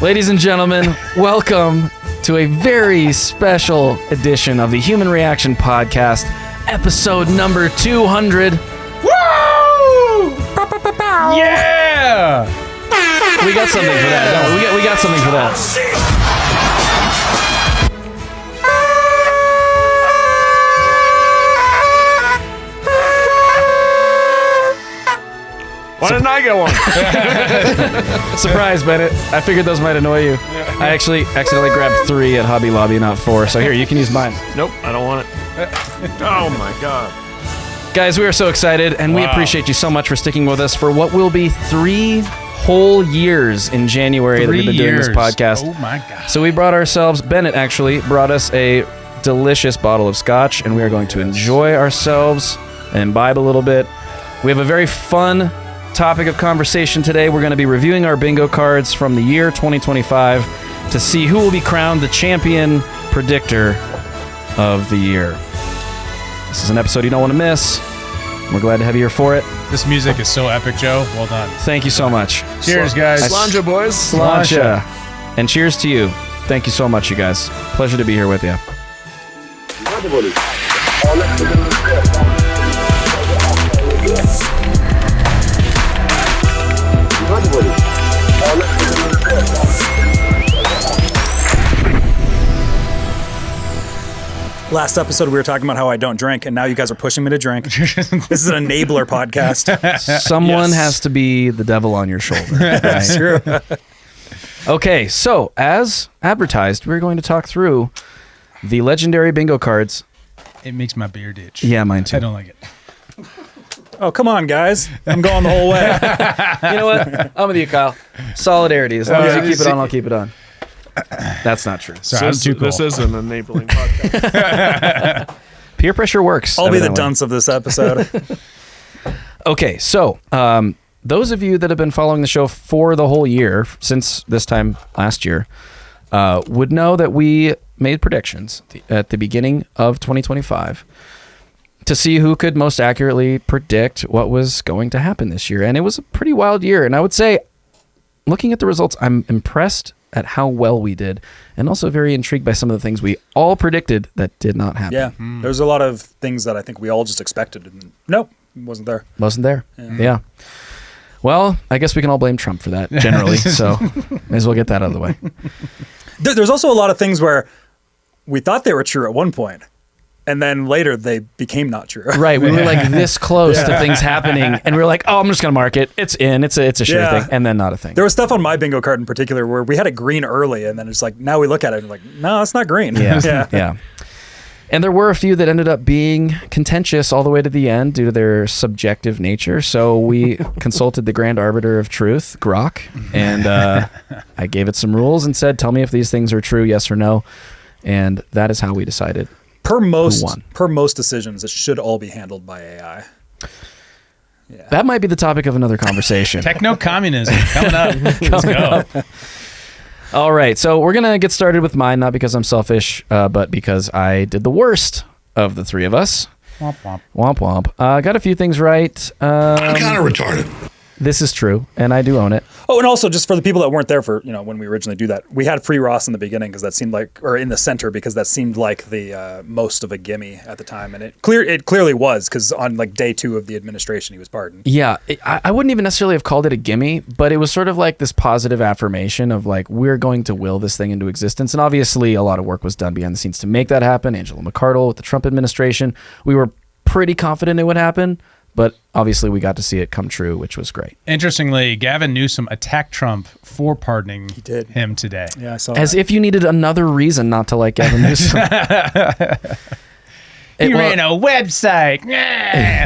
Ladies and gentlemen, welcome to a very special edition of the Human Reaction Podcast, episode number 200. Woo! Yeah! We got something for that, don't we? We got something for that. Why didn't I get one? Surprise, Bennett. I figured those might annoy you. I actually accidentally grabbed 3 at Hobby Lobby, not 4. So here, you can use mine. Nope, I don't want it. Oh my god. Guys, we are so excited, and we appreciate you so much for sticking with us for what will be 3 whole years in January that we've been doing this podcast. Oh my god. So we brought ourselves, Bennett actually brought us a delicious bottle of scotch, and we are going to enjoy ourselves and imbibe a little bit. We have a very fun topic of conversation today. We're going to be reviewing our bingo cards from the year 2025 to see who will be crowned the champion predictor of the year. This is an episode you don't want to miss. We're glad to have you here for it. This music is so epic, Joe. Well done. Thank you so much. Cheers, guys. Sláinte, boys. Sláinte. And cheers to you. Thank you so much, you guys. Pleasure to be here with you. Last episode, we were talking about how I don't drink, and now you guys are pushing me to drink. This is an enabler podcast. Someone has to be the devil on your shoulder. That's true. Okay, so as advertised, we're going to talk through the legendary bingo cards. It makes my beard itch. Yeah, mine too. I don't like it. Oh, come on, guys. I'm going the whole way. You know what? I'm with you, Kyle. Solidarity. As long as you keep it on, I'll keep it on. That's not true. Sorry, I'm too cool. This is an enabling podcast. Peer pressure works. I'll be the evidently. dunce of this episode. Okay, so those of you that have been following the show for the whole year, since this time last year, would know that we made predictions at the beginning of 2025 to see who could most accurately predict what was going to happen this year. And it was a pretty wild year. And I would say, looking at the results, I'm impressed at how well we did, and also very intrigued by some of the things we all predicted that did not happen. Yeah, there's a lot of things that I think we all just expected, and nope, wasn't there. Wasn't there. Yeah. Well, I guess we can all blame Trump for that, generally, so may as well get that out of the way. There's also a lot of things where we thought they were true at one point, and then later they became not true. Right, we were like this close to things happening, and we were like, oh, I'm just going to mark it. It's in, it's a sure thing, and then not a thing. There was stuff on my bingo card in particular where we had it green early, and then it's like, now we look at it and like, no, it's not green. Yeah. And there were a few that ended up being contentious all the way to the end due to their subjective nature. So we consulted the grand arbiter of truth, Grok, and I gave it some rules and said, tell me if these things are true, yes or no. And that is how we decided. Per most decisions, it should all be handled by AI. Yeah. That might be the topic of another conversation. Techno-communism coming up. Let's go. All right, so we're going to get started with mine, not because I'm selfish, but because I did the worst of the three of us. Womp womp. Womp womp. Got a few things right. I'm kind of retarded. This is true, and I do own it. Oh, and also just for the people that weren't there for, when we originally do that, we had Free Ross in the beginning because that seemed like, or in the center because that seemed like the most of a gimme at the time. And it clearly was because on like day 2 of the administration, he was pardoned. Yeah, I wouldn't even necessarily have called it a gimme, but it was sort of like this positive affirmation of like, we're going to will this thing into existence. And obviously a lot of work was done behind the scenes to make that happen. Angela McArdle with the Trump administration, we were pretty confident it would happen. But obviously we got to see it come true, which was great. Interestingly, Gavin Newsom attacked Trump for pardoning him today. Yeah, I saw As that. if you needed another reason not to like Gavin Newsom. He ran a website.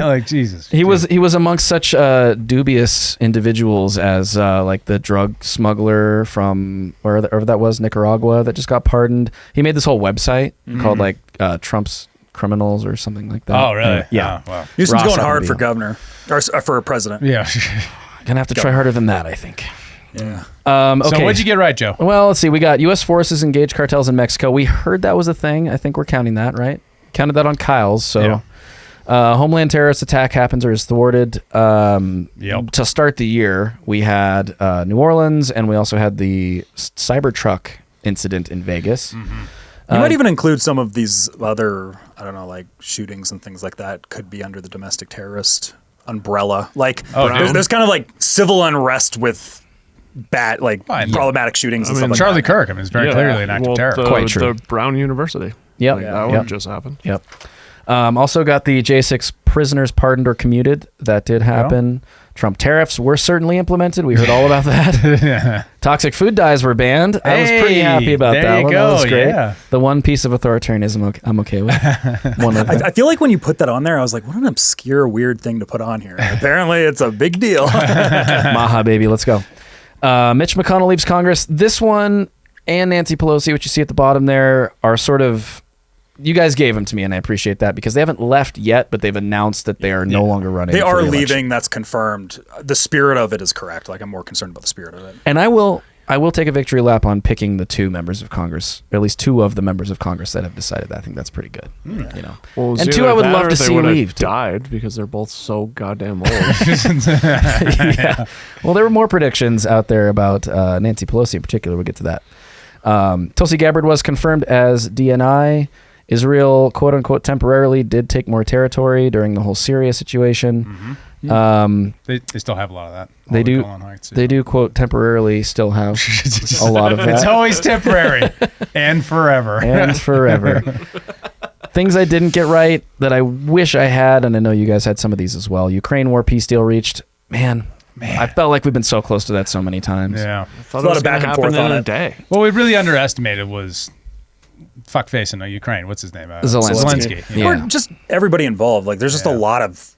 Like, Jesus. He was amongst such dubious individuals as like the drug smuggler from wherever that was, Nicaragua, that just got pardoned. He made this whole website called like Trump's Criminals or something like that. Oh, really? Yeah. Oh, wow. Newsom's Ross going hard had to for be governor or for president. Yeah. Gonna have to try harder than that, I think. Yeah. Okay. So what'd you get right, Joe? Well, let's see. We got U.S. forces engage cartels in Mexico. We heard that was a thing. I think we're counting that, right? Counted that on Kyle's. So Homeland terrorist attack happens or is thwarted. Yep. To start the year, we had New Orleans, and we also had the Cybertruck incident in Vegas. You might even include some of these other, I don't know, like shootings and things like that could be under the domestic terrorist umbrella. Like, there's kind of like civil unrest with problematic shootings and stuff like Charlie that. Kirk, I mean, it's very clearly an act of terror. Quite true. The Brown University. Yep. Like, that one just happened. Yep. Also got the J6 prisoners pardoned or commuted. That did happen. Trump tariffs were certainly implemented. We heard all about that. Toxic food dyes were banned. I was pretty happy about that one. That was great. Yeah. The one piece of authoritarianism I'm okay with. One of them. I feel like when you put that on there, I was like, what an obscure, weird thing to put on here. Apparently, it's a big deal. Maha, baby. Let's go. Mitch McConnell leaves Congress. This one and Nancy Pelosi, which you see at the bottom there, are sort of... You guys gave them to me, and I appreciate that because they haven't left yet, but they've announced that they are no longer running. They for are re-election. leaving. That's confirmed. The spirit of it is correct. Like, I'm more concerned about the spirit of it. And I will take a victory lap on picking the two members of Congress, or at least two of the members of Congress that have decided that. I think that's pretty good. You know, Well, and two, I would love to see leave. Died because they're both so goddamn old. Yeah. Well, there were more predictions out there about Nancy Pelosi in particular. We'll get to that. Tulsi Gabbard was confirmed as DNI. Israel, quote unquote, temporarily did take more territory during the whole Syria situation. They still have a lot of that. They do. They do, quote, temporarily still have a lot of that. It's always temporary and forever. And forever. Things I didn't get right that I wish I had, and I know you guys had some of these as well. Ukraine war peace deal reached. Man, I felt like we've been so close to that so many times. Yeah. I thought a lot of back and forth on a it. day. What we really underestimated was fuckface in Ukraine. What's his name? Zelensky. Yeah. Or just everybody involved. Like, there's just a lot of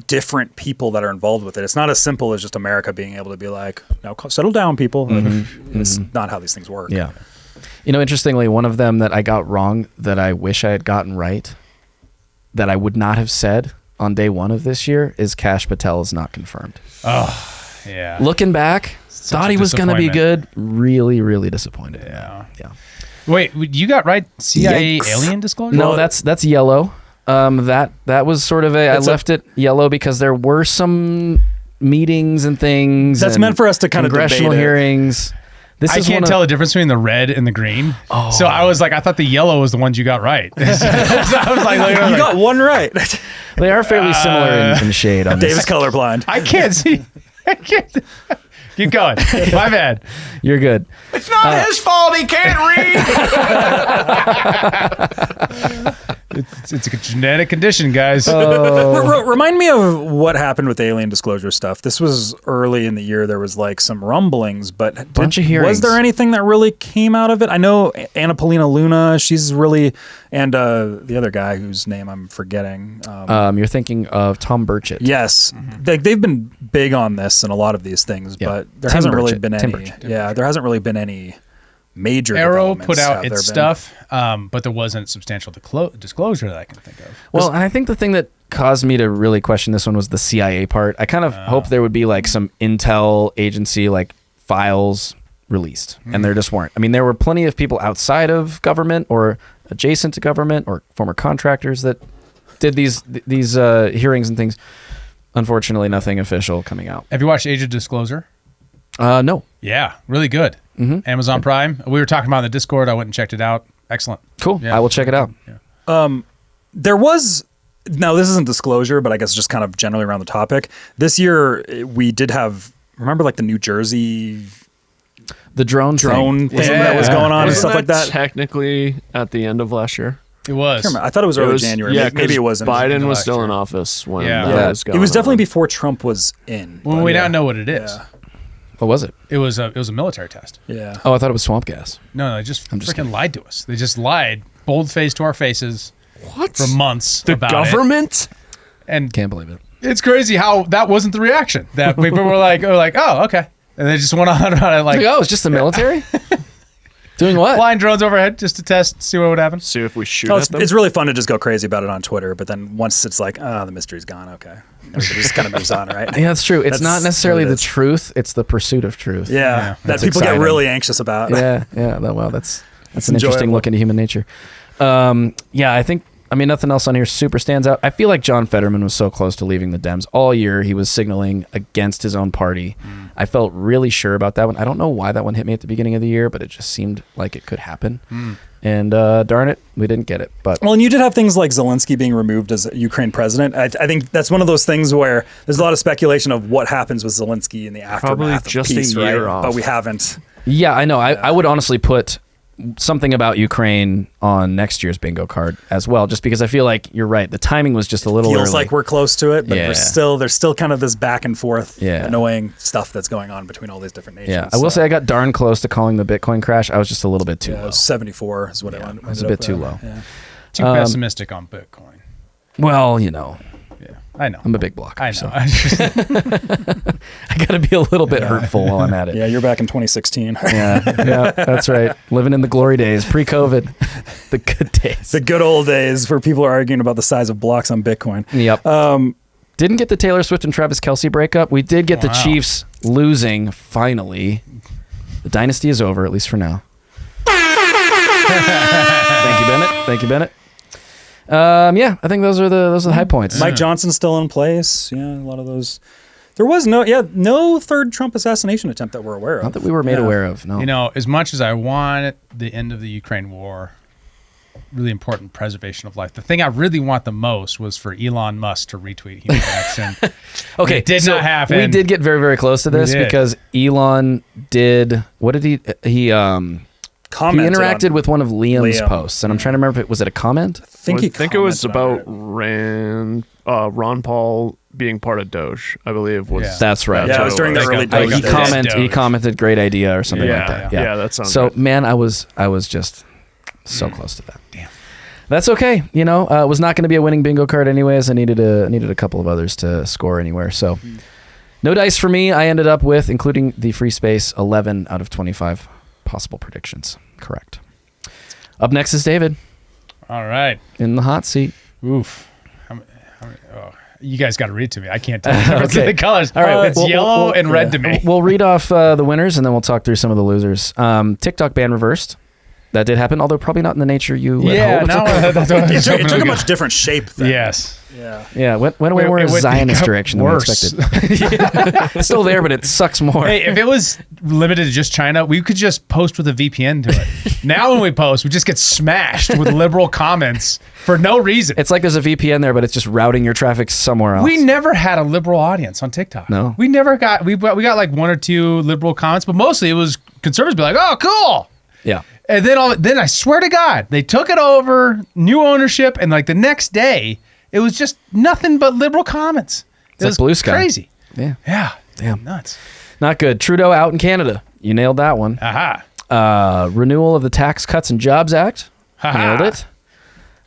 different people that are involved with it. It's not as simple as just America being able to be like, now settle down, people. Like, it's not how these things work. Yeah. You know, interestingly, one of them that I got wrong that I wish I had gotten right, that I would not have said on day one of this year, is Kash Patel is not confirmed. Oh, yeah. Looking back, thought a he was going to be good. disappointment. Really, really disappointed. Yeah. Yeah. Wait, you got right? CIA Yikes. alien disclosure? No, that's yellow. That was sort of I left it yellow because there were some meetings and things. That's and meant for us to kind of congressional debate it. hearings. This I is can't one tell the difference between the red and the green. Oh. So I was like, I thought the yellow was the ones you got right. So I was like, You got one right. They are fairly similar in shade on Davis this. colorblind. I can't see. I can't. Keep going. My bad. You're good. It's not his fault. He can't read. It's a genetic condition, guys. Remind me of what happened with the alien disclosure stuff. This was early in the year. There was like some rumblings, but Bunch of hearings. Was there anything that really came out of it? I know Anna Paulina Luna. She's really, and the other guy whose name I'm forgetting. You're thinking of Tom Burchett. Yes, they've been big on this and a lot of these things, Yeah. but there Tim hasn't really Burchett. been Tim any. Burchett. Yeah, there hasn't really been any major. Arrow developments, put have out there its been? stuff, but there wasn't substantial disclosure that I can think of. Well, and I think the thing that caused me to really question this one was the CIA part. I kind of hoped there would be like some intel agency like files released, and there just weren't. I mean, there were plenty of people outside of government or adjacent to government or former contractors that did these hearings and things. Unfortunately, nothing official coming out. Have you watched Age of Disclosure? No. Yeah, really good. Amazon Prime. We were talking about it in the Discord. I went and checked it out. Excellent. Cool. Yeah. I will check it out. Yeah. There was, now this isn't disclosure, but I guess just kind of generally around the topic. This year we did have, remember like the New Jersey The drone thing Yeah. that was going on and Wasn't stuff like that? Technically, at the end of last year. It was. I thought it was early January. Yeah, Maybe it wasn't. Biden was last still year. in office when Yeah. that Yeah, was going it was definitely on. before Trump was in. Well, but we yeah. now know what it is. Yeah. What was it? It was a military test. Yeah. Oh, I thought it was swamp gas. No, they just I'm just freaking kidding. lied to us. They just lied, bold-faced to our faces What? for months The about government? it. And Can't believe it. it's crazy how that wasn't the reaction. That people were like, oh, okay. And they just went on about it like Oh, it's just the military? Doing what? flying drones overhead just to test, see what would happen. See if we shoot Oh, at them. it's really fun to just go crazy about it on Twitter, but then once it's like, the mystery's gone, okay. Everybody just kind of moves on, right? Yeah, that's true. It's That's not necessarily what it the is. truth. It's the pursuit of truth. Yeah, Yeah. that That's people exciting. get really anxious about. Yeah. Wow, that's It's an interesting enjoyable. look into human nature. Yeah, I think I mean, nothing else on here super stands out. I feel like John Fetterman was so close to leaving the Dems all year. He was signaling against his own party. I felt really sure about that one. I don't know why that one hit me at the beginning of the year, but it just seemed like it could happen. And darn it, we didn't get it. But Well, and you did have things like Zelensky being removed as Ukraine president. I think that's one of those things where there's a lot of speculation of what happens with Zelensky in the Probably aftermath of just a peace, year right? off. But we haven't. yeah, I know. I would honestly put something about Ukraine on next year's bingo card as well, just because I feel like you're right. The timing was just a little Feels early. like we're close to it, but Yeah. there's still kind of this back and forth, Yeah. annoying stuff that's going on between all these different nations. Yeah, I will say I got darn close to calling the Bitcoin crash. I was just a little bit too yeah, it low. was 74 is what it It was a bit too low. Yeah. Too pessimistic on Bitcoin. Well, you know, Yeah, I know. I'm a big blocker. I know. So I got to be a little bit hurtful while I'm at it. Yeah, you're back in 2016. Yeah, that's right. Living in the glory days, pre-COVID, the good days. The good old days where people are arguing about the size of blocks on Bitcoin. Yep. Didn't get the Taylor Swift and Travis Kelce breakup. We did get the Wow. Chiefs losing finally. The dynasty is over, at least for now. Thank you, Bennett. Thank you, Bennett. Yeah, I think those are the high points. Mike Johnson's still in place. Yeah, a lot of those. There was no third Trump assassination attempt that we're aware of. Not that we were made Yeah. aware of. No. You know, as much as I want the end of the Ukraine war, really important preservation of life. The thing I really want the most was for Elon Musk to retweet human action. Okay, It did so not happen. We did get very, very close to this did. because Elon did. What did he? He Commented interacted on- with one of Liam's Liam. posts, and I'm trying to remember if it was it a comment. I think it was commented about on Ron Paul being part of Doge, I believe. Was Yeah. That's right. Yeah, it was during the early Like Doge he days. He Doge. commented great idea or something like that. yeah, that sounds so good. man, I was just so close to that. Damn. That's okay. You know, it was not going to be a winning bingo card anyways. I needed a couple of others to score anywhere. So no dice for me. I ended up with, including the free space, 11 out of 25 possible predictions. Correct. Up next is David All right. in the hot seat. Oof. You guys got to read it to me. I can't tell the difference in Okay. the colors. All right, It's we'll- yellow we'll- and red to me. We'll read off the winners and then we'll talk through some of the losers. TikTok ban reversed. That did happen, although probably not in the nature you had Yeah, hoped. no, that's what I It was took, hoping it took we a got. much different shape. Then. Yes. Yeah. Yeah, went away more in a It Zionist got direction than we worse. expected. It's still there, but it sucks more. Hey, if it was limited to just China, we could just post with a VPN to it. Now when we post, we just get smashed with liberal comments for no reason. It's like there's a VPN there, but it's just routing your traffic somewhere else. We never had a liberal audience on TikTok. No. We never got, we got like one or two liberal comments, but mostly it was conservatives be like, oh, cool. Yeah. And then I swear to God, they took it over, new ownership, and like the next day, it was just nothing but liberal comments. It like was Blue Sky. Crazy. Yeah. Yeah. Damn. Nuts. Not good. Trudeau out in Canada. You nailed that one. Aha. Renewal of the Tax Cuts and Jobs Act. Ha-ha. Nailed it.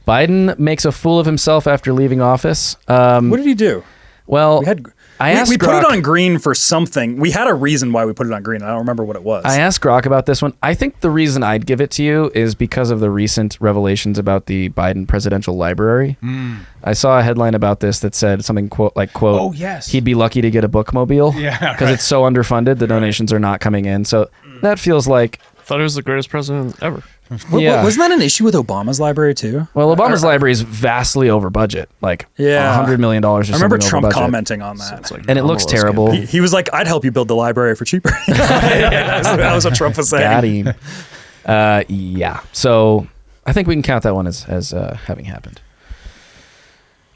Biden makes a fool of himself after leaving office. What did he do? Well, We had. I asked we put it Grok- on green for something. We had a reason why we put it on green. I don't remember what it was. I asked Grok about this one. I think the reason I'd give it to you is because of the recent revelations about the Biden presidential library. I saw a headline about this that said something quote, Oh, yes. he'd be lucky to get a bookmobile. Yeah, Because right. it's so underfunded, the donations are not coming in. So that feels like, Thought he was the greatest president ever. yeah. Wasn't that an issue with Obama's library too? Well, Obama's library is vastly over budget, like Yeah. $100 million or something. I remember over Trump budget. commenting on that. It's like And it looks anomalous. terrible. He was like, "I'd help you build the library for cheaper." That was what Trump was saying. Got him. Yeah. So I think we can count that one as having happened.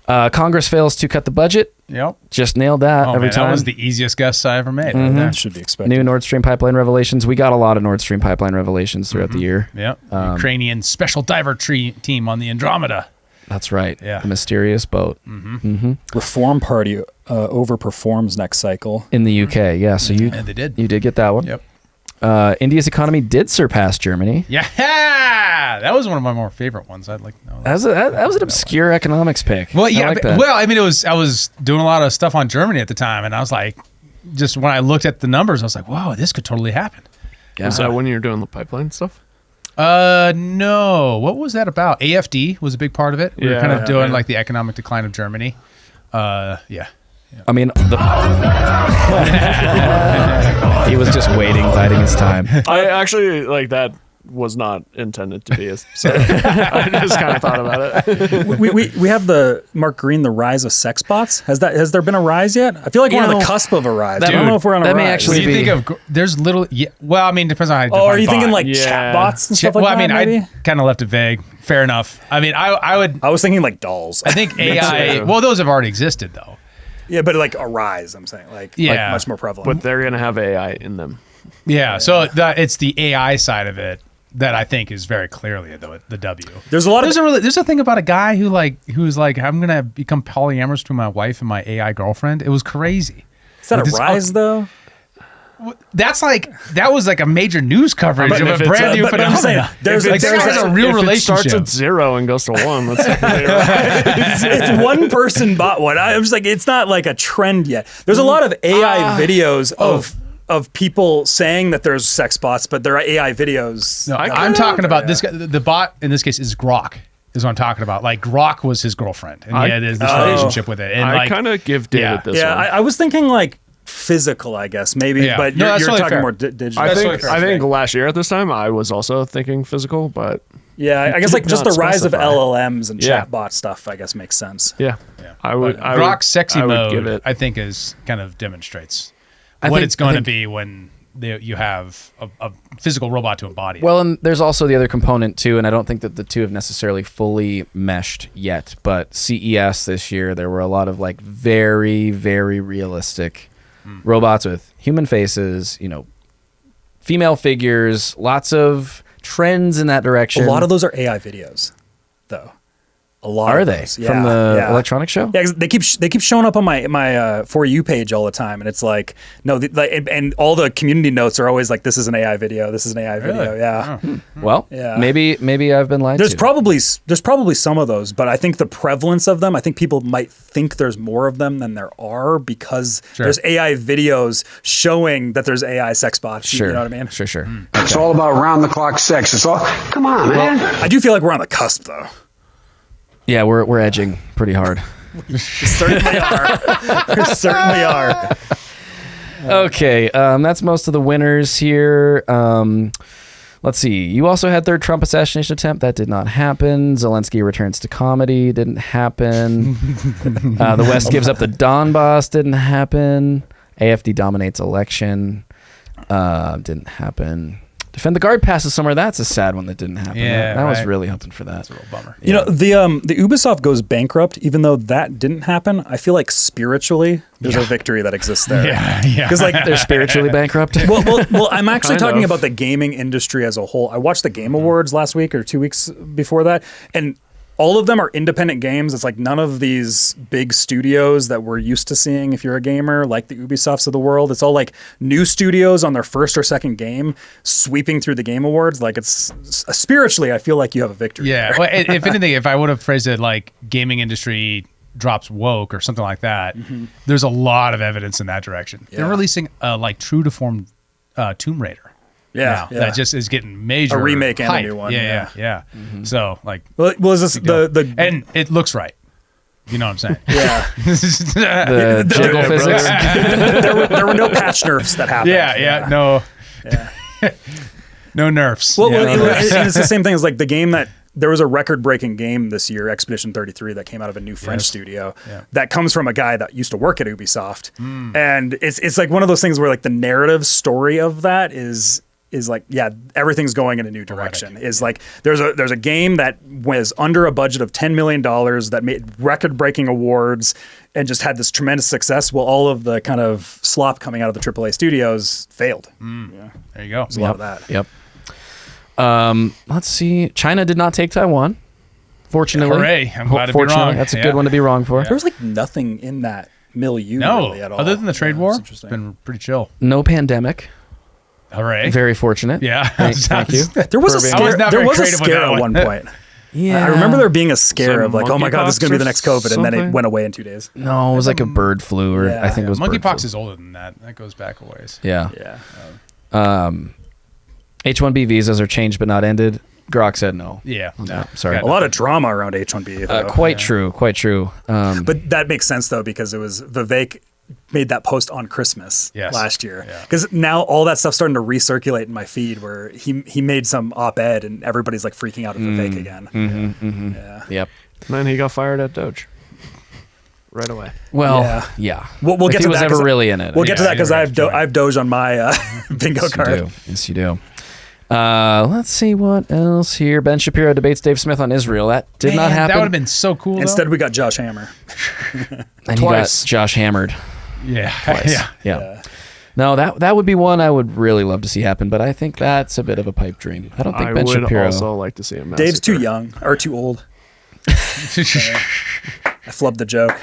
Congress fails to cut the budget. Yep. Just nailed that Oh, every man, time. that was the easiest guess I ever made. Mm-hmm. Right there. That should be expected. New Nord Stream pipeline revelations. We got a lot of Nord Stream pipeline revelations throughout the year. Yep. Ukrainian special diver team on the Andromeda. That's right. Yeah. The mysterious boat Reform Party overperforms next cycle. in the UK. Yeah. So you And they did. you did get that one. Yep. India's economy did surpass Germany. Yeah. That was one of my more favorite ones. I'd like to know. That was an obscure economics pick. Well, I yeah. like that. Well, I mean, I was doing a lot of stuff on Germany at the time, and I was like, just when I looked at the numbers, I was like, whoa, this could totally happen. Yeah. Is that when you're doing the pipeline stuff? No. What was that about? AFD was a big part of it. We were Yeah, kind of doing yeah. like the economic decline of Germany. Yeah. I mean, he was just waiting, biding his time. I actually like that. was not intended to be. So I just kind of thought about it. we have the Mark Green, the rise of sex bots. Has there been a rise yet? I feel like we're on the cusp of a rise. I don't know if we're on a rise. That may actually What do you think of? There's little. Yeah, well, I mean, it depends on how you Oh, define are you thinking bot. like chat bots and stuff like well, that? I mean, maybe? I kind of left it vague. Fair enough. I mean, I would. I was thinking like dolls. I think AI. Well, those have already existed though. Yeah, but like a rise, I'm saying, like much more prevalent. But they're gonna have AI in them. Yeah. So it's the AI side of it that I think is very clearly the W. There's a lot of There's a thing about a guy who's like, I'm gonna become polyamorous to my wife and my AI girlfriend. It was crazy. is that Like a this- rise though? That was like a major news coverage But of if a it's brand new but I'm saying phenomenon. there's Like, there's there's a a, real If it starts relationship. at 0 and goes to 1, that's definitely right. if one person bought one, I'm just like it's not like a trend yet. There's a lot of AI videos of people saying that there's sex bots, but there are AI videos. No, I I'm kinda- talking about this guy. The bot in this case is Grok. Is what I'm talking about. Like Grok was his girlfriend, and he had this relationship with it. And I like, kind of give David this Yeah, one. I was thinking like physical, I guess maybe, Yeah. but No, you're that's totally talking fair. more digital. I That's think totally fair. I think last year at this time I was also thinking physical, but Yeah, I guess like did just the not rise specify. of LLMs and Yeah. chatbot stuff, I guess makes sense. yeah, I would. I Grok's would, sexy I would mode, give it. I think, is kind of demonstrates I what think- it's going I to think- be when you have a physical robot to embody it. Well, and there's also the other component too, and I don't think that the two have necessarily fully meshed yet. But CES this year, there were a lot of like very, very realistic robots with human faces, female figures, lots of trends in that direction. A lot of those are AI videos, though. A lot are of they those. from Yeah, the yeah. electronic show? Yeah, 'cause they keep showing up on my For You page all the time, and it's like no, and all the community notes are always like, "This is an AI video. This is an AI video." Really? Yeah, Well, Yeah. maybe I've been lied there's to. probably some of those, but I think the prevalence of them, I think people might think there's more of them than there are because Sure. there's AI videos showing that there's AI sex bots. Sure, You know what I mean? Sure. It's all about round-the-clock sex. It's all. Come on, man. I do feel like we're on the cusp, though. Yeah, we're edging pretty hard. Certainly are. We certainly are. Okay, that's most of the winners here. Let's see. You also had third Trump assassination attempt. That did not happen. Zelensky returns to comedy. Didn't happen. The West gives up the Donbass. Didn't happen. AFD dominates election. Didn't happen. Defend the Guard passes somewhere. That's a sad one that didn't happen. Yeah, I was right. really hoping for that. That's a real bummer. You know, the Ubisoft goes bankrupt, even though that didn't happen. I feel like spiritually, there's a victory that exists there. Yeah. Because like They're spiritually bankrupt. well, I'm actually Kind talking of. about the gaming industry as a whole. I watched the Game Awards last week or 2 weeks before that, and all of them are independent games. It's like none of these big studios that we're used to seeing if you're a gamer, like the Ubisofts of the world. It's all like new studios on their first or second game sweeping through the Game Awards. Like it's spiritually, I feel like you have a victory. Yeah. there. Well, if anything, if I would have phrased it like gaming industry drops woke or something like that, there's a lot of evidence in that direction. They're Yeah. releasing like true to form Tomb Raider. Yeah, now. That just is getting major A remake and a hype. new one, Yeah. So like, Well, is this the and it looks right. You know what I'm saying? yeah? The jiggle Yeah, physics. there were no patch nerfs that happened. Yeah. No. No nerfs. Well, Yeah, well, no nerfs. and it's the same thing as like the game that there was a record-breaking game this year, Expedition 33, that came out of a new French studio that comes from a guy that used to work at Ubisoft, and it's like one of those things where like the narrative story of that is like everything's going in a new direction. Is like there's a game that was under a budget of $10 million that made record-breaking awards and just had this tremendous success. Well, all of the kind of slop coming out of the AAA studios failed. Yeah, There you go. there's a lot of that. Yep. Let's see. China did not take Taiwan. Fortunately. Hooray. I'm glad to be Fortunately, wrong. that's a Yeah. good one to be wrong for. There was like nothing in that milieu No, really at all. other than the trade Yeah, war, it's it's interesting. been pretty chill. No pandemic. Hooray. Very fortunate. Yeah. Thank you. There was a Proving- I was scare. not There very was a creative with scare that at one. one point. Yeah. I remember there being a scare Some of like, oh my god, this is going to be the next monkeypox or COVID, and then it something? went away in 2 days. No, it was like a bird flu, or Yeah. I think it was bird Monkeypox flu. is older than that. That goes back a ways. Yeah. Yeah. H-1B visas are changed but not ended. Grok said no. Yeah. No. Sorry. A lot of drama around H-1B. Though. Quite true. Quite true. But that makes sense though because it was Vivek made that post on Christmas Yes. last year. Yeah. Because now all that stuff's starting to recirculate in my feed where he made some op-ed and everybody's like freaking out at the fake again. Yeah. Yep. And then he got fired at Doge right away. Well, Yeah. yeah. We'll If get he to was that. ever 'Cause really in it. We'll get to Yeah, that because you're I right, have Doge on my bingo Yes, you card. do. Yes, you do. Let's see what else here. Ben Shapiro debates Dave Smith on Israel. That did not Man, happen. That would have been so cool. though. Instead, we got Josh Hammer. and twice. he got Josh hammered. yeah, Twice. yeah. Yeah. No, that would be one I would really love to see happen, but I think that's a bit of a pipe dream. I don't think I Ben would Shapiro. also like to see him. Dave's too young or too old. I flubbed the joke.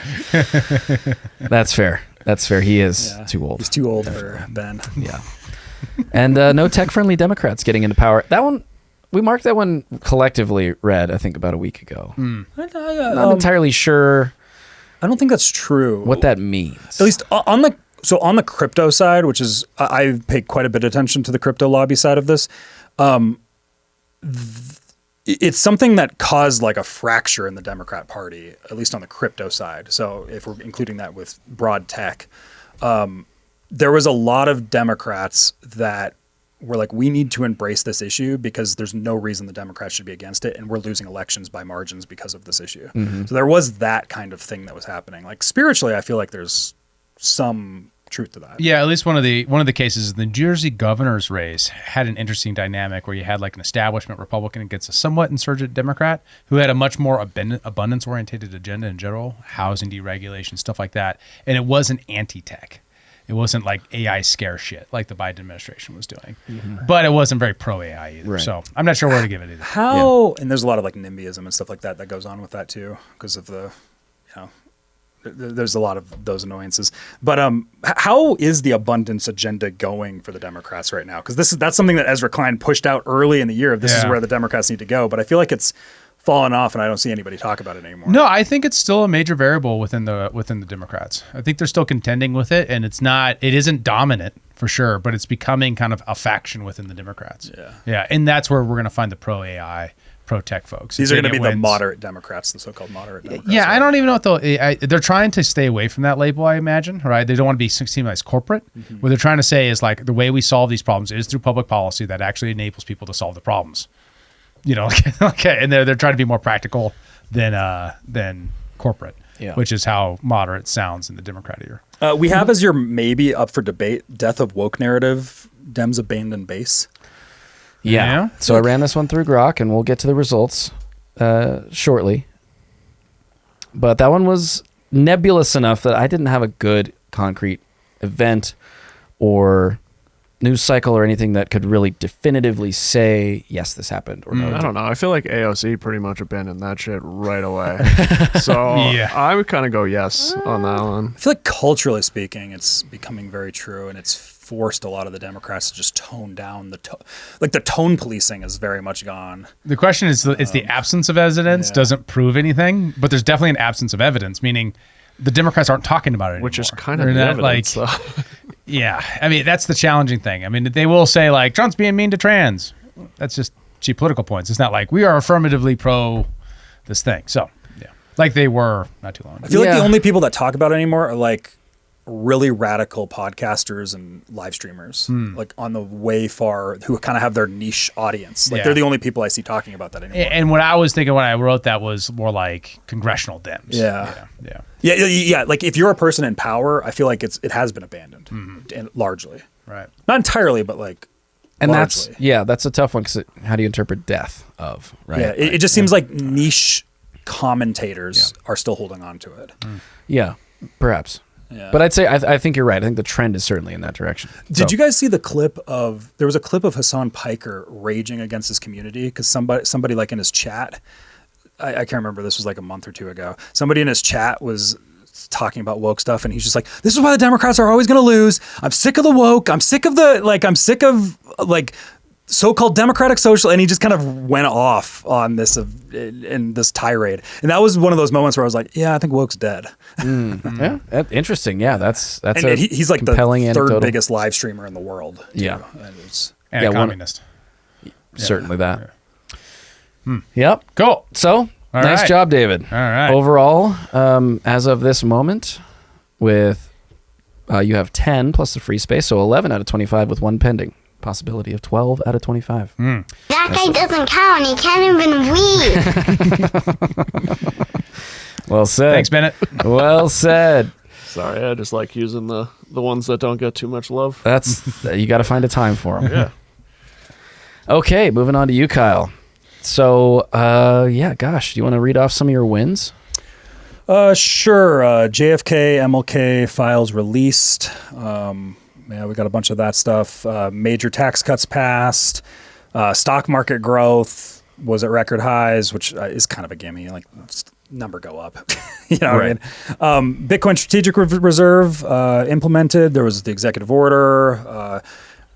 That's fair. That's fair. He is Yeah. too old. He's too old for Ben. Yeah. And no tech-friendly Democrats getting into power. That one, we marked that one collectively red, I think, about a week ago. Not entirely sure I don't think that's true. what that means. At least on the crypto side, which is I pay quite a bit of attention to the crypto lobby side of this. It's something that caused like a fracture in the Democrat Party, at least on the crypto side. So if we're including that with broad tech, there was a lot of Democrats that were like, we need to embrace this issue because there's no reason the Democrats should be against it, and we're losing elections by margins because of this issue. So there was that kind of thing that was happening. Like spiritually, I feel like there's some truth to that. Yeah, at least one of the cases, the New Jersey governor's race had an interesting dynamic where you had like an establishment Republican against a somewhat insurgent Democrat who had a much more abundance-oriented agenda in general, housing deregulation, stuff like that, and it wasn't anti-tech. It wasn't like AI scare shit like the Biden administration was doing, but it wasn't very pro-AI either. Right. So I'm not sure where to give it either. How and there's a lot of like NIMBYism and stuff like that that goes on with that too because of the, there's a lot of those annoyances. But how is the abundance agenda going for the Democrats right now? Because that's something that Ezra Klein pushed out early in the year. This is Yeah. where the Democrats need to go. But I feel like it's fallen off, and I don't see anybody talk about it anymore. No, I think it's still a major variable within the Democrats. I think they're still contending with it, and it isn't dominant for sure, but it's becoming kind of a faction within the Democrats. Yeah, and that's where we're going to find the pro AI, pro tech folks. These If are they going to be get the wins. moderate Democrats, the so-called moderate Democrats. Yeah, I don't even know what they're trying to stay away from that label, I imagine, right? They don't want to be seen as corporate. What they're trying to say is like the way we solve these problems is through public policy that actually enables people to solve the problems. Okay, and they're trying to be more practical than corporate, which is how moderate sounds in the Democrat ear. We have as your maybe up for debate, death of woke narrative, Dems abandon base. Yeah. So I ran this one through Grok, and we'll get to the results shortly. But that one was nebulous enough that I didn't have a good concrete event or news cycle or anything that could really definitively say, yes, this happened, or no. I don't know. I feel like AOC pretty much abandoned that shit right away. So Yeah. I would kind of go yes on that one. I feel like culturally speaking, it's becoming very true, and it's forced a lot of the Democrats to just tone down the tone policing is very much gone. The question is, it's the absence of evidence doesn't prove anything, but there's definitely an absence of evidence, meaning the Democrats aren't talking about it anymore. Which is kind of They're the not, evidence. So. Yeah, I mean, that's the challenging thing. I mean, they will say, like, Trump's being mean to trans. That's just cheap political points. It's not like we are affirmatively pro this thing. So, yeah, like they were not too long ago. I feel like the only people that talk about it anymore are like really radical podcasters and live streamers, like on the way far, who kind of have their niche audience. Like they're the only people I see talking about that anymore. And what I was thinking when I wrote that was more like congressional Dems. Yeah. Yeah. Like if you're a person in power, I feel like it has been abandoned, and largely, Right. not entirely, but like, And largely. that's a tough one because how do you interpret death of, right? Yeah, it just seems like niche commentators are still holding on to it. Yeah, perhaps. Yeah. But I'd say I think you're right. I think the trend is certainly in that direction. Did you guys see the clip of? There was a clip of Hassan Piker raging against his community because somebody like in his chat, I can't remember. This was like a month or two ago. Somebody in his chat was talking about woke stuff, and he's just like, "This is why the Democrats are always going to lose. I'm sick of the woke. I'm sick of so-called democratic social," and he just kind of went off on this in this tirade. And that was one of those moments where I was like, yeah, I think woke's dead. Yeah, interesting. Yeah, that's And a he's like the compelling third anecdotal. biggest live streamer in the world. too. Yeah. And it's, And Yeah, a one- communist. certainly that. Yep. Cool. So nice right. job, David. All right. Overall, as of this moment, with you have 10 plus the free space, so 11 out of 25 with one pending. Possibility of 12 out of 25. That guy doesn't count. He can't even read. Well said. Thanks, Bennett. Well said. Sorry, I just like using the ones that don't get too much love. That's you got to find a time for them. Yeah. Okay, moving on to you, Kyle. So, gosh, do you want to read off some of your wins? Sure. JFK, MLK files released. We got a bunch of that stuff. Major tax cuts passed. Stock market growth was at record highs, which is kind of a gimme. Like, just number go up. You know what I mean? Bitcoin Strategic Reserve implemented. There was the executive order.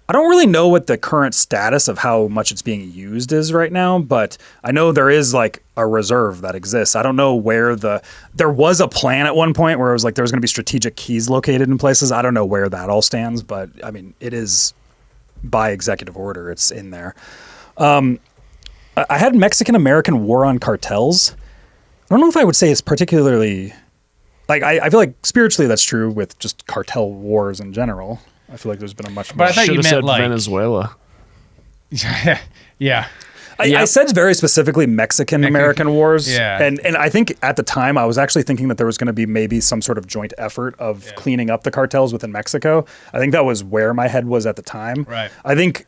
I don't really know what the current status of how much it's being used is right now, but I know there is like a reserve that exists. I don't know where there was a plan at one point where it was like there was going to be strategic keys located in places. I don't know where that all stands, but I mean, it is by executive order. It's in there. I had Mexican-American war on cartels. I don't know if I would say it's particularly like, I feel like spiritually that's true with just cartel wars in general. I feel like there's been a much more. But I thought Should you have meant said like Venezuela. yeah. I said very specifically Mexican-American wars. Yeah. And I think at the time I was actually thinking that there was going to be maybe some sort of joint effort of cleaning up the cartels within Mexico. I think that was where my head was at the time. Right. I think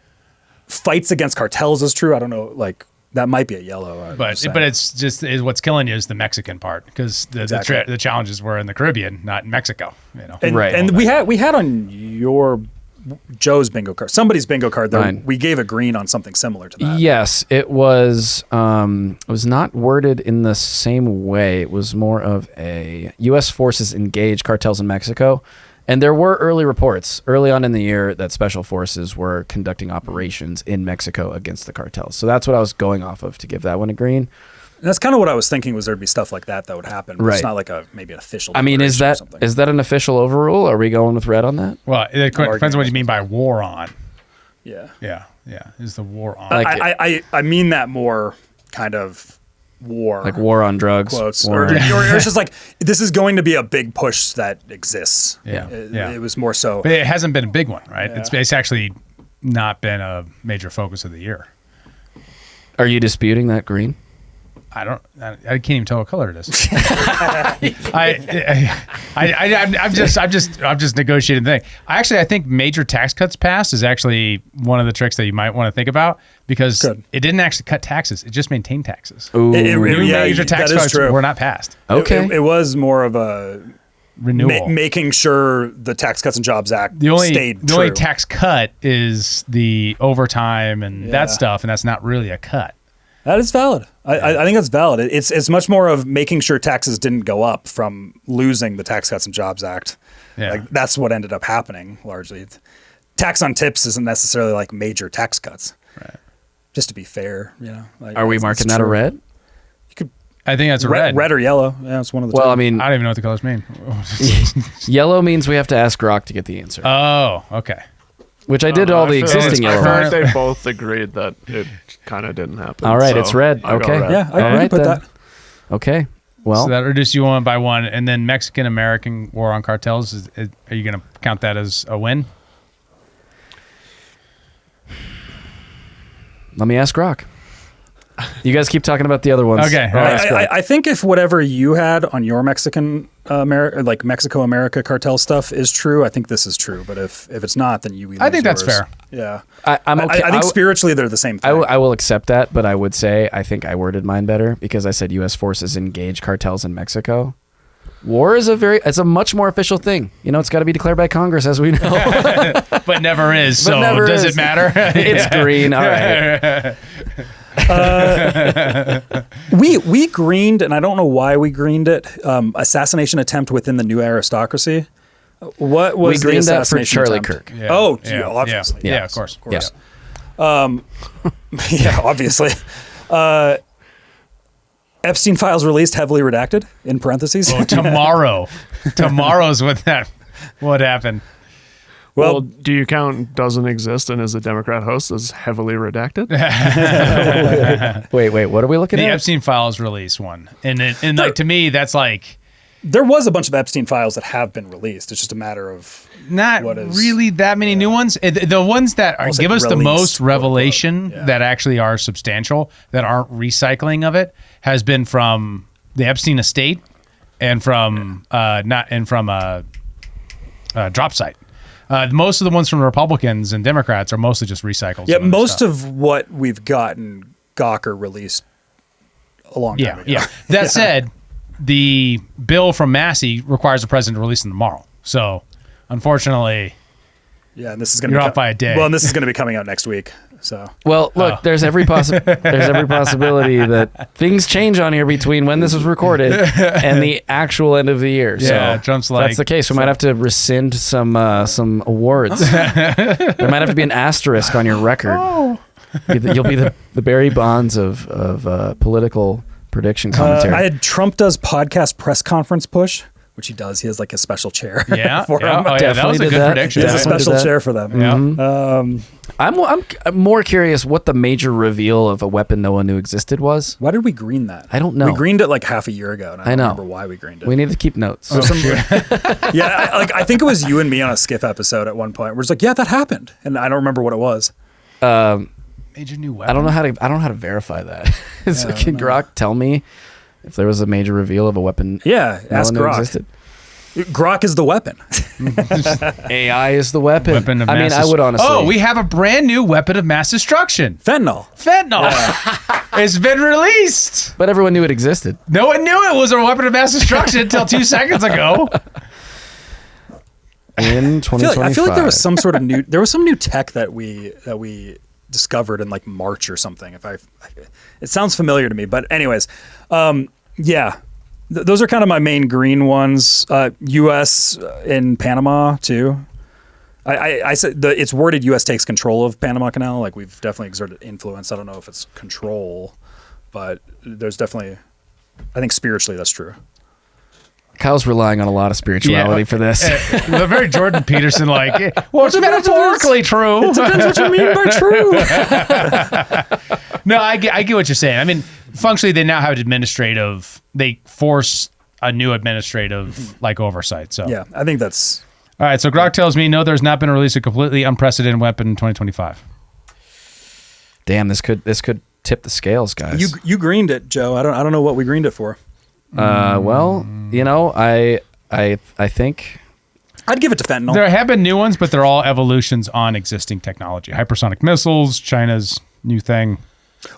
fights against cartels is true. I don't know, like that might be a yellow. But it's just what's killing you is the Mexican part because the challenges were in the Caribbean, not in Mexico. You know, and we had on your Joe's bingo card, somebody's bingo card there. We gave a green on something similar to that. Yes, it was. It was not worded in the same way. It was more of a U.S. forces engage cartels in Mexico. And there were early reports early on in the year that special forces were conducting operations in Mexico against the cartels. So that's what I was going off of to give that one a green. And that's kind of what I was thinking was there'd be stuff like that would happen. But Right. It's not like maybe an official. I mean, is declaration or that something. an official overrule? Are we going with red on that? well, it depends on what you mean by war on. Yeah. Yeah. Is the war on? I mean that more kind of war. Like war on drugs? Quotes. War Or on- it's just like, this is going to be a big push that exists. Yeah. It was more so. But it hasn't been a big one, right? It's actually not been a major focus of the year. Are you disputing that green? I can't even tell what color it is. I'm just negotiating the thing. I think major tax cuts passed is actually one of the tricks that you might want to think about because it didn't actually cut taxes. It just maintained taxes. Ooh. Major tax that is cuts true. were not passed. Okay. It was more of a Renewal. making sure the Tax Cuts and Jobs Act the stayed only true. tax cut is the overtime and that stuff, and that's not really a cut. That is valid. I think that's valid. It's much more of making sure taxes didn't go up from losing the Tax Cuts and Jobs Act. Yeah. Like that's what ended up happening largely. Tax on tips isn't necessarily like major tax cuts. Right. Just to be fair, like, Are we it's marking that a true. red? I think that's a Red, red. red or yellow. Yeah, it's one of the Well, two. I mean, I don't even know what the colors mean. yellow means we have to ask Grok to get the answer, Oh, okay. which I did all the existing I yellow feel ones. like they both agreed that it kind of didn't happen. All right, so it's red. I go Okay. red. Yeah, I All can right, put then. that. Okay. Well, So that reduced you one by one, and then Mexican American war on cartels. Are you going to count that as a win? let me ask Grok. You guys keep talking about the other ones. Okay. I'll ask Grok. I think if whatever you had on your Mexican like Mexico America cartel stuff is true, I think this is true. But if it's not, then you. I think that's yours. fair. Yeah, I'm okay. I think spiritually they're the same thing. I will accept that, but I would say I think I worded mine better because I said U.S. forces engage cartels in Mexico. War is it's a much more official thing. You know, it's got to be declared by Congress, as we know. But never is. So never does is. it matter? It's green. All right. We greened, and I don't know why we greened it. Assassination attempt within the new aristocracy. What was We the greened that for assassination Charlie attempt? Kirk. Yeah. Oh, Yeah. yeah, obviously. Yeah, of course. Yeah. Yeah, obviously. Epstein files released, heavily redacted. In parentheses. Oh, tomorrow's what happened. Well, do you count doesn't exist and is a Democrat host as heavily redacted? Wait. What are we looking The at? Epstein files release one, and like to me, that's like There was a bunch of Epstein files that have been released. It's just a matter of Not what is- really that many new ones. The ones that I'll say give us the released, most quote, revelation yeah. that actually are substantial, that aren't recycling of it, has been from the Epstein estate and from drop site. Most of the ones from the Republicans and Democrats are mostly just recycles. Yeah, of other most stuff. of what we've gotten, Gawker released a long time ago. Yeah. That said, the bill from Massey requires the president to release them tomorrow. So, unfortunately, Yeah, and this is going to You're off by a day. Well, and this is going to be coming out next week. So Well, look, there's every possibility that things change on here between when this was recorded and the actual end of the year. Yeah, so Trump's if like- that's the case. We might have to rescind some awards. There might have to be an asterisk on your record. You'll be the Barry Bonds of political prediction commentary. I had Trump does podcast press conference push, which he does. He has like a special chair. yeah. for yeah. him. Oh, yeah, that was a Definitely did good that. prediction. He has a Definitely special did that. chair for them. Yeah. I'm more curious what the major reveal of a weapon no one knew existed was. Why did we green that? I don't know. We greened it like half a year ago, and I don't know. remember why we greened it. We need to keep notes. Yeah, I think it was you and me on a Skiff episode at one point. We're just like, yeah, that happened, and I don't remember what it was. Major new weapon. I don't know how to verify that. So can Grok tell me if there was a major reveal of a weapon? Yeah, no ask one knew Grok. existed? Grok is the weapon. AI is the weapon. Weapon of I mean, mass I would honestly. Oh, we have a brand new weapon of mass destruction. Fentanyl. Fentanyl. It's been released. But everyone knew it existed. No one knew it was a weapon of mass destruction until 2 seconds ago. In 2025. I feel like there was some sort of new tech that we discovered in like March or something. It sounds familiar to me, but anyways, yeah. Those are kind of my main green ones. U.S. in Panama too. I said it's worded U.S. takes control of Panama Canal. Like we've definitely exerted influence. I don't know if it's control, but there's definitely. I think spiritually that's true. Kyle's relying on a lot of spirituality for this. The very Jordan Peterson like. Well, it's metaphorically true. Depends what you mean by true. No, I get what you're saying. I mean, functionally, they now have administrative. They force a new administrative like oversight. So Yeah, I think that's. All right. So Grok tells me no, there's not been released a completely unprecedented weapon in 2025. Damn, this could tip the scales, guys. You greened it, Joe. I don't know what we greened it for. Well, you know, I think I'd give it to fentanyl. There have been new ones, but they're all evolutions on existing technology. Hypersonic missiles, China's new thing.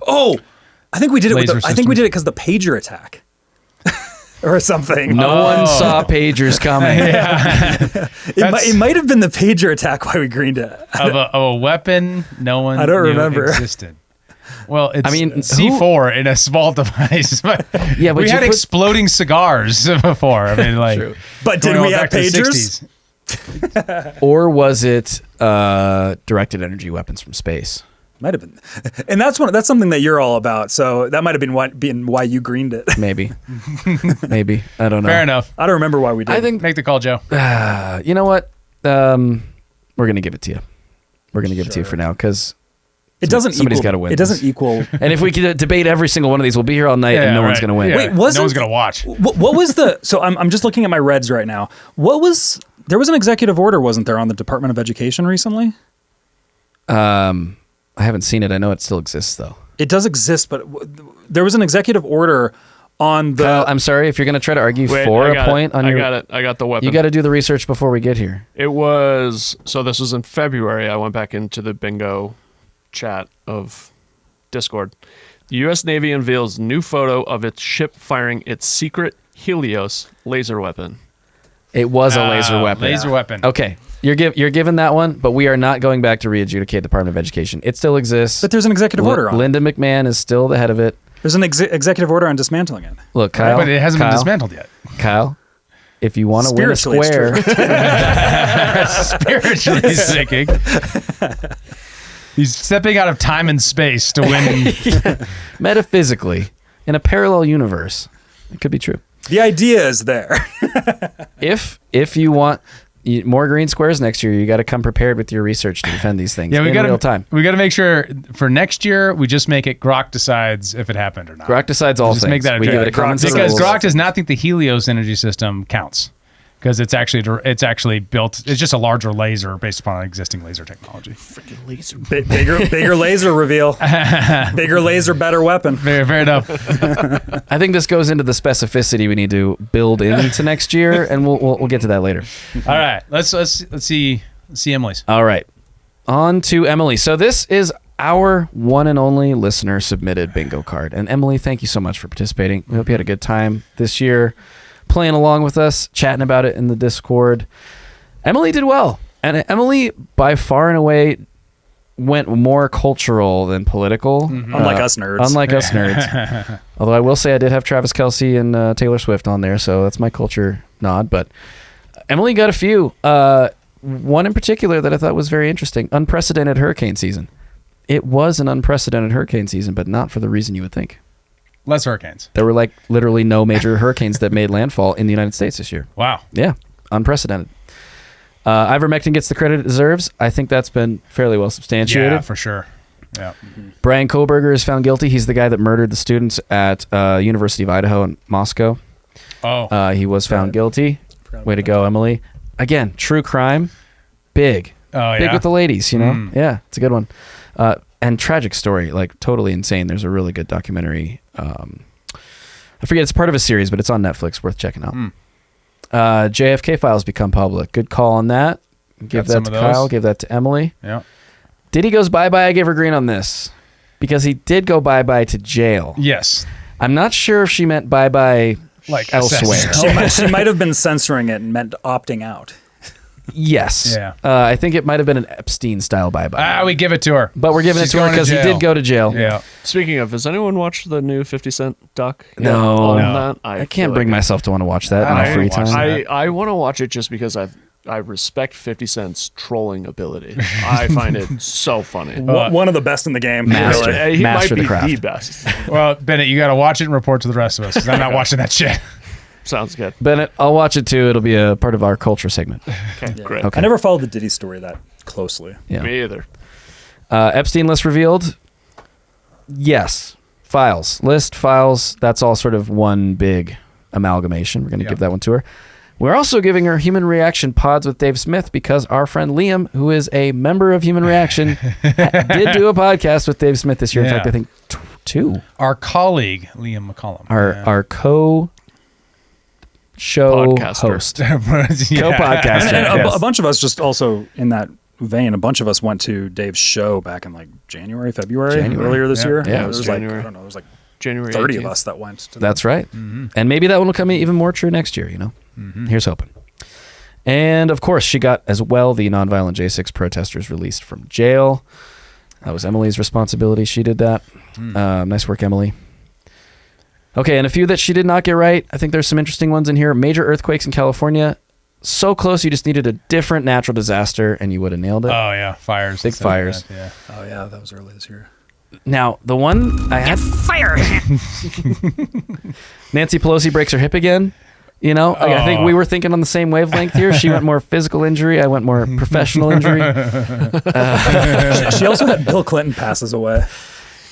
Oh, I think we did it. Laser I think we systems. did it because the pager attack, or something. no one saw pagers coming. It might have been the pager attack why we greened it. Of a weapon no one I don't knew remember. existed. Well, it's I mean, C4 in a small device. Yeah, but we you had put- exploding cigars before. I mean, like, But did going all we have back to the pagers? 60s. Or was it directed energy weapons from space? Might have been, and that's something that you're all about. So that might have been why you greened it. Maybe. Maybe. I don't know. Fair enough. I don't remember why we did. I think, Make the call, Joe. you know what? We're going to give it to you. We're going to give it to you for now because it doesn't. somebody's equal, gotta win It doesn't this. equal. and if we could debate every single one of these, we'll be here all night and no one's right. going to win. Yeah. Wait, no wasn't- one's gonna watch. What was the? So I'm just looking at my reds right now. There was an executive order, wasn't there, on the Department of Education recently? I haven't seen it. I know it still exists though. It does exist, but there was an executive order on the. Kyle, I'm sorry if you're going to try to argue Wait, for I a got point it. on your. I got it. I got the weapon. You got to do the research before we get here. It was this was in February. I went back into the bingo chat of Discord. The U.S. Navy unveils new photo of its ship firing its secret Helios laser weapon. It was a laser weapon. Laser weapon. Okay, you're given that one, but we are not going back to re-adjudicate the Department of Education. It still exists. But there's an executive order on it. Linda McMahon is still the head of it. There's an executive order on dismantling it. Look, Kyle. But it hasn't been Kyle, dismantled yet. Kyle, if you want to win a Spiritually, it's square, Spiritually speaking. He's stepping out of time and space to win. metaphysically, in a parallel universe, it could be true. The idea is there. If you want more green squares next year. You got to come prepared with your research to defend these things. Yeah, we in got real time. We got to make sure for next year we just make it Grok decides if it happened or not. Grok decides all Just things. make that a we joke. give it a common sense Because rules. Grok does not think the Helios energy system counts because it's actually built. It's just a larger laser based upon existing laser technology. Freaking laser. Bigger laser reveal. Bigger laser, better weapon. Fair enough. I think this goes into the specificity we need to build into next year, and we'll get to that later. All right, let's see Emily's. All right, on to Emily. So this is our one and only listener submitted bingo card, and Emily, thank you so much for participating. We hope you had a good time this year, playing along with us, chatting about it in the Discord. Emily did well, and Emily by far and away went more cultural than political. Unlike us nerds. Unlike us nerds. Although I will say I did have Travis Kelce and Taylor Swift on there, so that's my culture nod. But Emily got a few. One in particular that I thought was very interesting. Unprecedented hurricane season. It was an unprecedented hurricane season, but not for the reason you would think. Less hurricanes. There were like literally no major hurricanes that made landfall in the United States this year. Wow. Yeah, unprecedented. Ivermectin gets the credit it deserves. I think that's been fairly well substantiated. Yeah, for sure. Yeah. Brian Koberger is found guilty. He's the guy that murdered the students at University of Idaho in Moscow. Oh. He was found guilty. Way to go, Emily. Again, true crime. Big. Oh, Big yeah? with the ladies, you know? Yeah, it's a good one. And tragic story, like totally insane. There's a really good documentary. I forget, it's part of a series, but it's on Netflix. Worth checking out. JFK files become public. Good call on that. Give Got that some to of those. Kyle. Give that to Emily. Yeah. Did he goes bye-bye? I give her green on this. Because he did go bye-bye to jail. Yes. I'm not sure if she meant bye-bye Like elsewhere. She might have been censoring it and meant opting out. Yes. Yeah. I think it might have been an Epstein-style bye-bye. We give it to her. But we're giving She's it to her going because he jail. did go to jail. Yeah. Speaking of, has anyone watched the new 50 Cent doc? No. On No. that? I feel can't like bring myself to want to watch that in I my free watched time. that. I want to watch it just because I respect 50 Cent's trolling ability. I find it so funny. One of the best in the game. Master. Really. He Master might be the craft. the best. Well, Bennett, you got to watch it and report to the rest of us because I'm not watching that shit. Sounds good. Bennett, I'll watch it too. It'll be a part of our culture segment. Okay, great. Okay. I never followed the Diddy story that closely. Yeah. Me either. Epstein list revealed. Yes. Files. List, files. That's all sort of one big amalgamation. We're going to give that one to her. We're also giving her Human Reaction Pods with Dave Smith because our friend Liam, who is a member of Human Reaction, did do a podcast with Dave Smith this year. In Yeah. fact, I think two. Our colleague, Liam McCollum. Our co-show Podcaster. host. Co-podcaster. Co-podcaster. And yes. a bunch of us just also in that vein, a bunch of us went to Dave's show back in like February, earlier this Yeah. year. Yeah, There it was was like, January. I don't know, it was like January 30 18th. of us that went to That's right. And maybe that one will come even more true next year, you know? Here's hoping. And of course, she got as well the nonviolent J6 protesters released from jail. That was Emily's responsibility. She did that. Nice work, Emily. Okay, and a few that she did not get right. I think there's some interesting ones in here. Major earthquakes in California. So close, you just needed a different natural disaster and you would have nailed it. Oh, yeah. Fires. Big instead of fires. that, yeah. Oh yeah, that was early this year. Now, the one I had... Fire! Nancy Pelosi breaks her hip again. You know, like, I think we were thinking on the same wavelength here. She went more physical injury. I went more professional injury. She also had Bill Clinton passes away.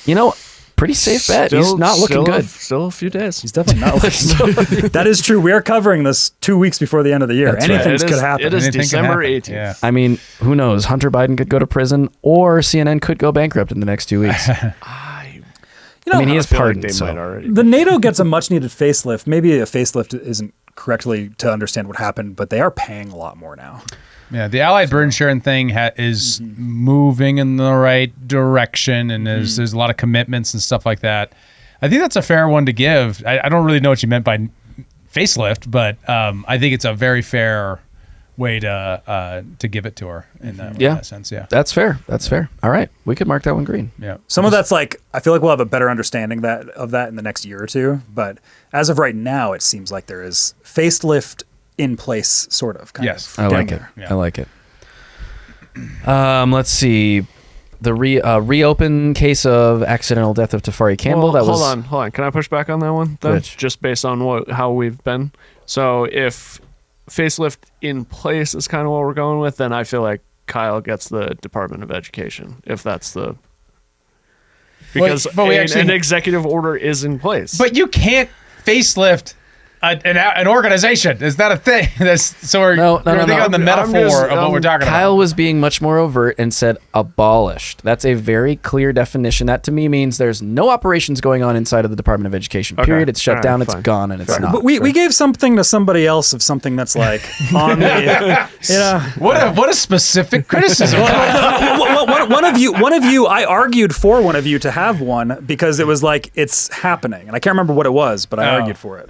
You know, pretty safe bet. He's not looking good. Still a few days. He's definitely not looking. That is true. We are covering this 2 weeks before the end of the year. That's right. Anything It could is- happen. it is Anything can December happen. 18th. Yeah. I mean, who knows? Hunter Biden could go to prison or CNN could go bankrupt in the next 2 weeks. You know, I mean, he is I feel like pardoned. they so. might already. the NATO gets a much needed facelift. Maybe a facelift isn't correctly to understand what happened, but they are paying a lot more now. Yeah, the Allied burden sharing thing is moving in the right direction, and there's a lot of commitments and stuff like that. I think that's a fair one to give. I don't really know what you meant by facelift, but I think it's a very fair way to give it to her in that sense. Yeah, That's fair. That's fair. All right. We could mark that one green. yeah. Some of that's like, I feel like we'll have a better understanding of that in the next year or two. But as of right now, it seems like there is facelift in place, sort of. Kind Yes. of I like down it. there. Yeah. I like it. Let's see. The reopen case of accidental death of Tafari Campbell. Well, that was hold on. Can I push back on that one? Then? Which? Just based on how we've been. So if facelift in place is kind of what we're going with, then I feel like Kyle gets the Department of Education, if that's the... Because but we actually- an executive order is in place. But you can't facelift an organization. Is that a thing? We're thinking on the metaphor of what we're talking Kyle about. was being much more overt and said abolished. That's a very clear definition. That to me means there's no operations going on inside of the Department of Education. Period. It's shut All right, down. It's fine. gone, and it's not. But we gave something to somebody else of something that's like on the, What a specific criticism. one of you. I argued for one of you to have one because it was like it's happening, and I can't remember what it was, but I argued for it.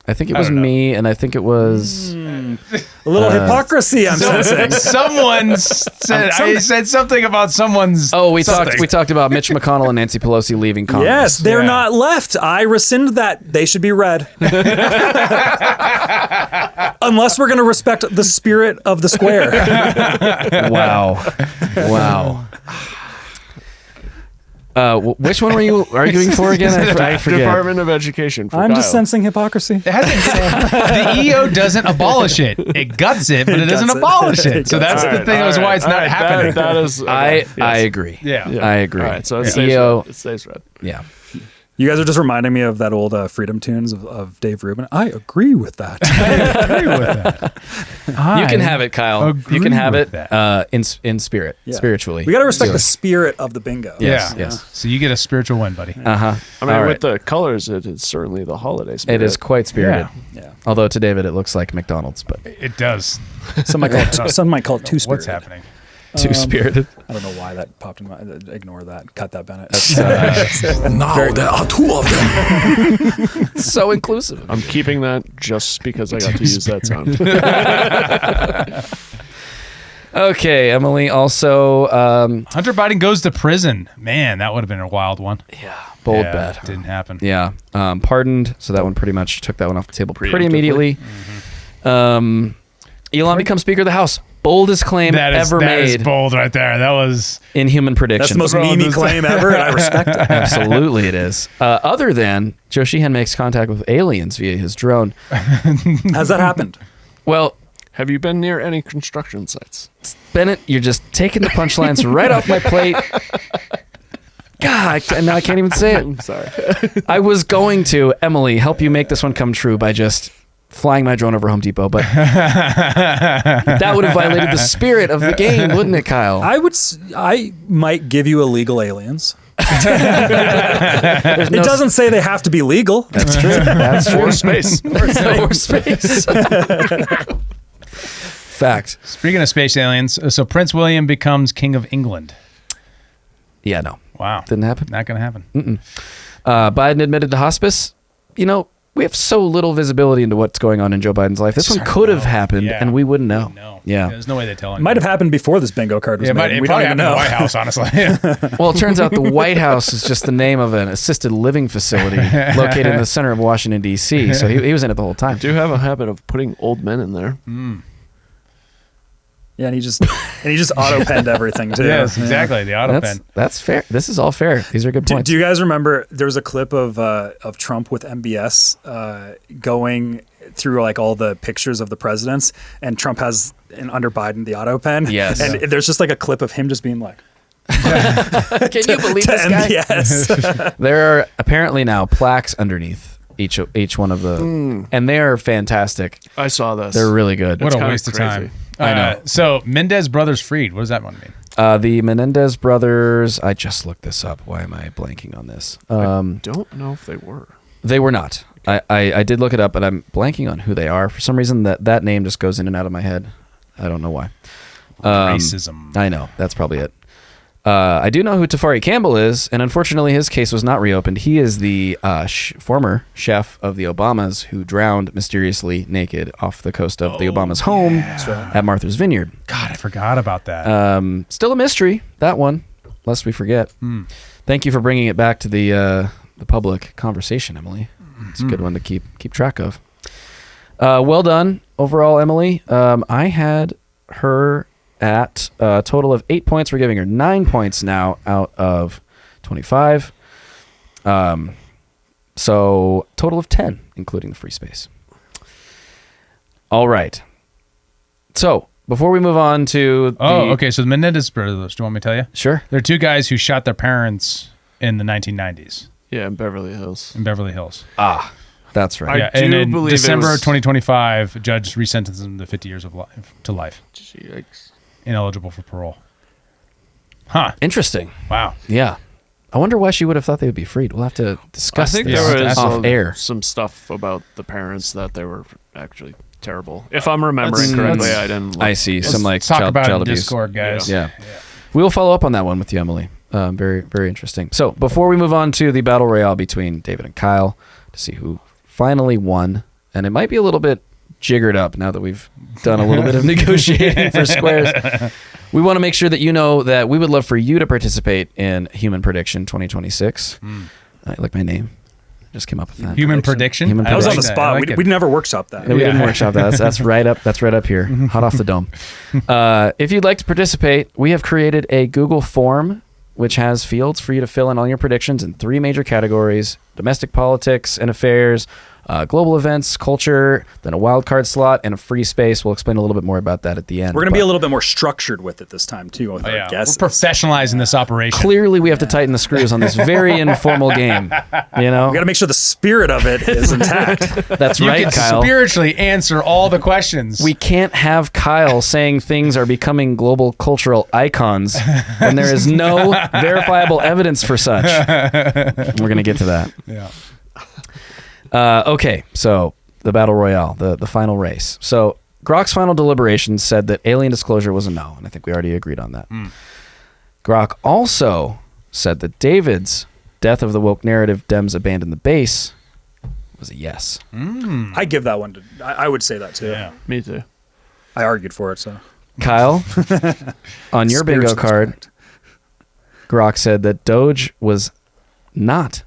I think it was me, and I think it was. A little hypocrisy, I'm sensing. Someone said I said something about someone's. Oh, we something. talked about Mitch McConnell and Nancy Pelosi leaving Congress. Yes, they're Yeah. not left. I rescind that. They should be read. Unless we're going to respect the spirit of the square. Wow. Which one were you arguing for again? I forget. Department of Education for I'm Kyle. just sensing hypocrisy. The EO doesn't abolish it. It guts it, but it doesn't guts it. abolish it. So that's All the right, thing. all Is why right, it's all not right, happening. That is... okay, yes. I agree. Yeah. Yeah. I agree. All right, so it The stays EO red. It stays red. Yeah. You guys are just reminding me of that old Freedom Tunes of Dave Rubin. I agree with that. agree with that. You can have it, Kyle. You agree can have with it that. in spirit, Yeah. spiritually. We got to respect the spirit of the bingo. Yes, Yeah. yes. So you get a spiritual win, buddy. Uh-huh. I mean, All with right. the colors, it is certainly the holiday spirit. It is quite spirited. Yeah. Although to David it looks like McDonald's, but It does. Some might call it two spirit. What's happening? too spirited. I don't know why that popped in my. Ignore that. Cut that, Bennett. Now there are two of them. So inclusive. I'm keeping that just because I got to use that sound. Okay, Emily. Also, Hunter Biden goes to prison. Man, that would have been a wild one. bold Yeah, bet. Didn't happen. Yeah, pardoned. So that one pretty much took that one off the table pretty Preemptively. immediately. Elon becomes Speaker of the House. Boldest claim ever that is made bold right there. That was in human prediction. That's the most memey claim ever, and I respect it. Absolutely, it is. Other than Joe Sheehan makes contact with aliens via his drone. Has that happened? Well, Have you been near any construction sites? Bennett, you're just taking the punchlines right off my plate. God, now I can't even say it. I'm sorry. I was going to, Emily, help you make this one come true by just flying my drone over Home Depot, but that would have violated the spirit of the game, wouldn't it, Kyle? I might give you illegal aliens. There's It doesn't say they have to be legal. That's true. That's true. Or space. Or space. Fact. Speaking of space aliens, so Prince William becomes King of England. Yeah, no. Wow. Didn't happen. Not going to happen. Biden admitted to hospice. You know, we have so little visibility into what's going on in Joe Biden's life. This one could have happened, Yeah. and we wouldn't know. No. Yeah. There's no way they tell anyone. Might have happened before this bingo card was Yeah, made. it We don't probably even happened in the know. White House, honestly. Well, it turns out the White House is just the name of an assisted living facility located in the center of Washington, D.C., so he was in it the whole time. Do have a habit of putting old men in there. Yeah, and he just auto-penned everything too. Yes, Yeah. exactly. The auto pen. That's fair. This is all fair. These are good points. Do you guys remember there was a clip of Trump with MBS going through like all the pictures of the presidents, and Trump has under Biden the auto pen. Yes. And there's just like a clip of him just being like Can you believe to this guy? MBS. There are apparently now plaques underneath each one of the, and they are fantastic. I saw this. They're really good. What a kinda waste of crazy. time. I know. So Mendez brothers freed. What does that one mean? The Menendez brothers. I just looked this up. Why am I blanking on this? Don't know if they were. They were not. I did look it up, but I'm blanking on who they are. For some reason, that name just goes in and out of my head. I don't know why. Racism. I know. That's probably it. I do know who Tafari Campbell is, and unfortunately his case was not reopened. He is the former chef of the Obamas who drowned mysteriously naked off the coast of the Obama's home at Martha's Vineyard. God, I forgot about that. Still a mystery, that one, lest we forget. Thank you for bringing it back to the public conversation, Emily. It's a good one to keep track of. Well done overall, Emily. I had her at a total of 8 points. We're giving her 9 points now out of 25. So total of 10, including the free space. All right. So before we move on to Okay. So the Menendez brothers, do you want me to tell you? Sure. There are two guys who shot their parents in the 1990s Yeah, in Beverly Hills. in Beverly Hills. That's right. Yeah, do and in believe it December was- of 2025, a judge resentenced them to 50 years of life to life, Yikes. ineligible for parole. Huh? Interesting. Wow. Yeah. I wonder why she would have thought they would be freed. We'll have to I discuss think this there was off air. some stuff about the parents that they were actually terrible. If I'm remembering correctly, I didn't. I see. Some like Let's talk about it child in abuse. Discord, guys. Yeah. We will follow up on that one with you, Emily. Very, very interesting. So before we move on to the battle royale between David and Kyle to see who finally won, and it might be a little bit jiggered up now that we've done a little bit of negotiating for squares. We want to make sure that you know that we would love for you to participate in Human Prediction 2026. I like my name. Just came up with that. Human prediction. Human I was on the prediction. spot. like We never workshopped that. We didn't workshop that. That's right up. That's right up here, hot off the dome. If you'd like to participate, we have created a Google form which has fields for you to fill in all your predictions in 3 major categories: domestic politics and affairs, global events, culture, then a wild card slot, and a free space. We'll explain a little bit more about that at the end. We're going to be but a little bit more structured with it this time too. With our Yeah, guesses. we're professionalizing this operation. Clearly, we have to tighten the screws on this very informal game. You know, We got to make sure the spirit of it is intact. that's You right, can Kyle. spiritually answer all the questions. We can't have Kyle saying things are becoming global cultural icons when there is no verifiable evidence for such. We're going to get to that. Yeah. Okay, so the battle royale, the final race. So Grok's final deliberations said that alien disclosure was a no, and I think we already agreed on that. Grok also said that David's death of the woke narrative, Dems abandon the base, was a yes. I give that one to. I would say that too. Yeah. Me too. I argued for it. So Kyle, on your bingo Spiritually card, correct. Grok said that Doge was not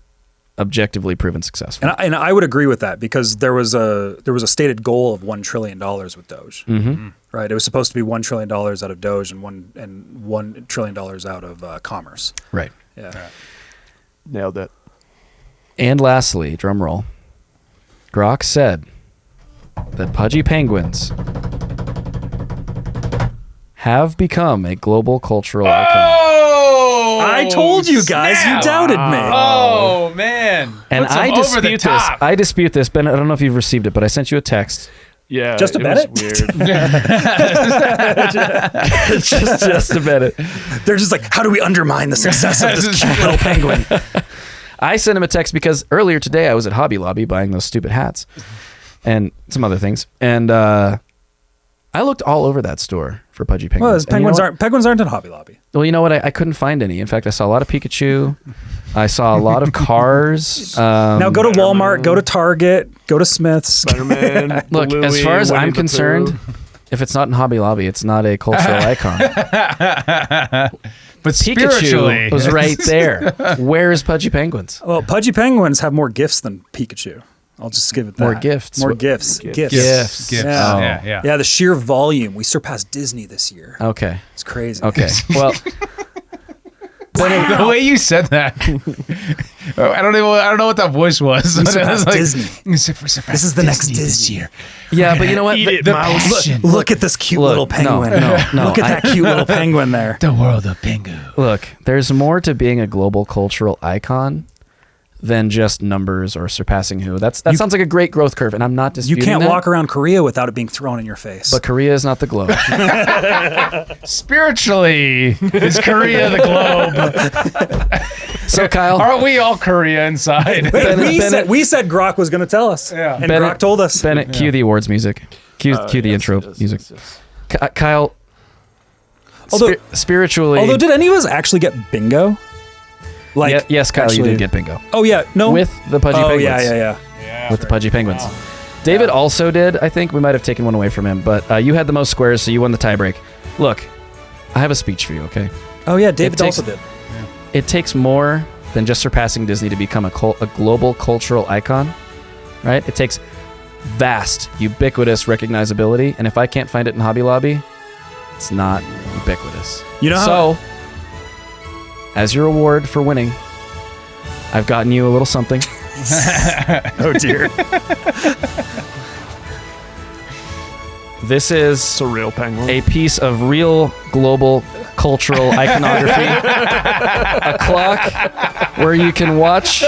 objectively proven successful. And I would agree with that because there was a stated goal of $1 trillion with Doge. Mm-hmm. Right. It was supposed to be $1 trillion out of Doge and $1 trillion out of commerce. Right. Yeah. Nailed it. And lastly, drum roll, Grok said that pudgy penguins have become a global cultural icon. Oh! I told you guys. snap. You doubted me. Oh man! And Puts them I over the dispute this. top. I dispute this. Ben, I don't know if you've received it, but I sent you a text. Yeah. Just to it bet was it? weird. just a minute. They're just like, how do we undermine the success of this cute little penguin? I sent him a text because earlier today I was at Hobby Lobby buying those stupid hats and some other things. And I looked all over that store for pudgy penguins. Well, And you know what? penguins aren't in Hobby Lobby. Well, you know what? I couldn't find any. In fact, I saw a lot of Pikachu. I saw a lot of cars. Now go to Walmart, go to Target, go to Smith's. Spider-Man. Look, as Bluey, far as Winnie I'm the concerned, Pooh. if it's not in Hobby Lobby, it's not a cultural icon. But spiritually, Pikachu was right there. Where is Pudgy Penguins? Well, pudgy penguins have more gifts than Pikachu. I'll just give it that. More gifts. More What- gifts. Gifts. Gifts. Gifts. Yeah. Oh. Yeah. Yeah, the sheer volume. We surpassed Disney this year. Okay. It's crazy. Okay. Well, The way you said that, I don't know what that voice was. We But it was surpassed Disney. This is the next Disney year. yeah, but you know what? Eat The- it, mouse. passion. Look at this cute Look, little penguin. no, Look at that cute little penguin there. The world of Pingu. Look, there's more to being a global cultural icon than just numbers or surpassing who. That sounds like a great growth curve, and I'm not You disputing can't that, walk around Korea without it being thrown in your face. But Korea is not the globe. Spiritually, is Korea the globe? So Kyle, Aren't we all Korea inside? Bennett- we said Grok was going to tell us. Yeah. And Bennett- Grok told us. Bennett, cue the awards music. Cue the Yes, intro yes, music. yes, yes. Kyle, Although- spiritually. Although, did any of us actually get bingo? Like, Yes, Kyle, actually- you did get bingo. Oh, yeah. No. With the Pudgy oh, Penguins. yeah. With the Pudgy Penguins. David also did. I think we might have taken one away from him, but you had the most squares, so you won the tiebreak. Look, I have a speech for you, okay? Oh, yeah. David It takes- also did. It takes more than just surpassing Disney to become a global cultural icon, right? It takes vast, ubiquitous recognizability, and if I can't find it in Hobby Lobby, it's not ubiquitous. You know how- So, as your reward for winning, I've gotten you a little something. Oh, dear. This is It's a real penguin. a piece of real global cultural iconography. A clock where you can watch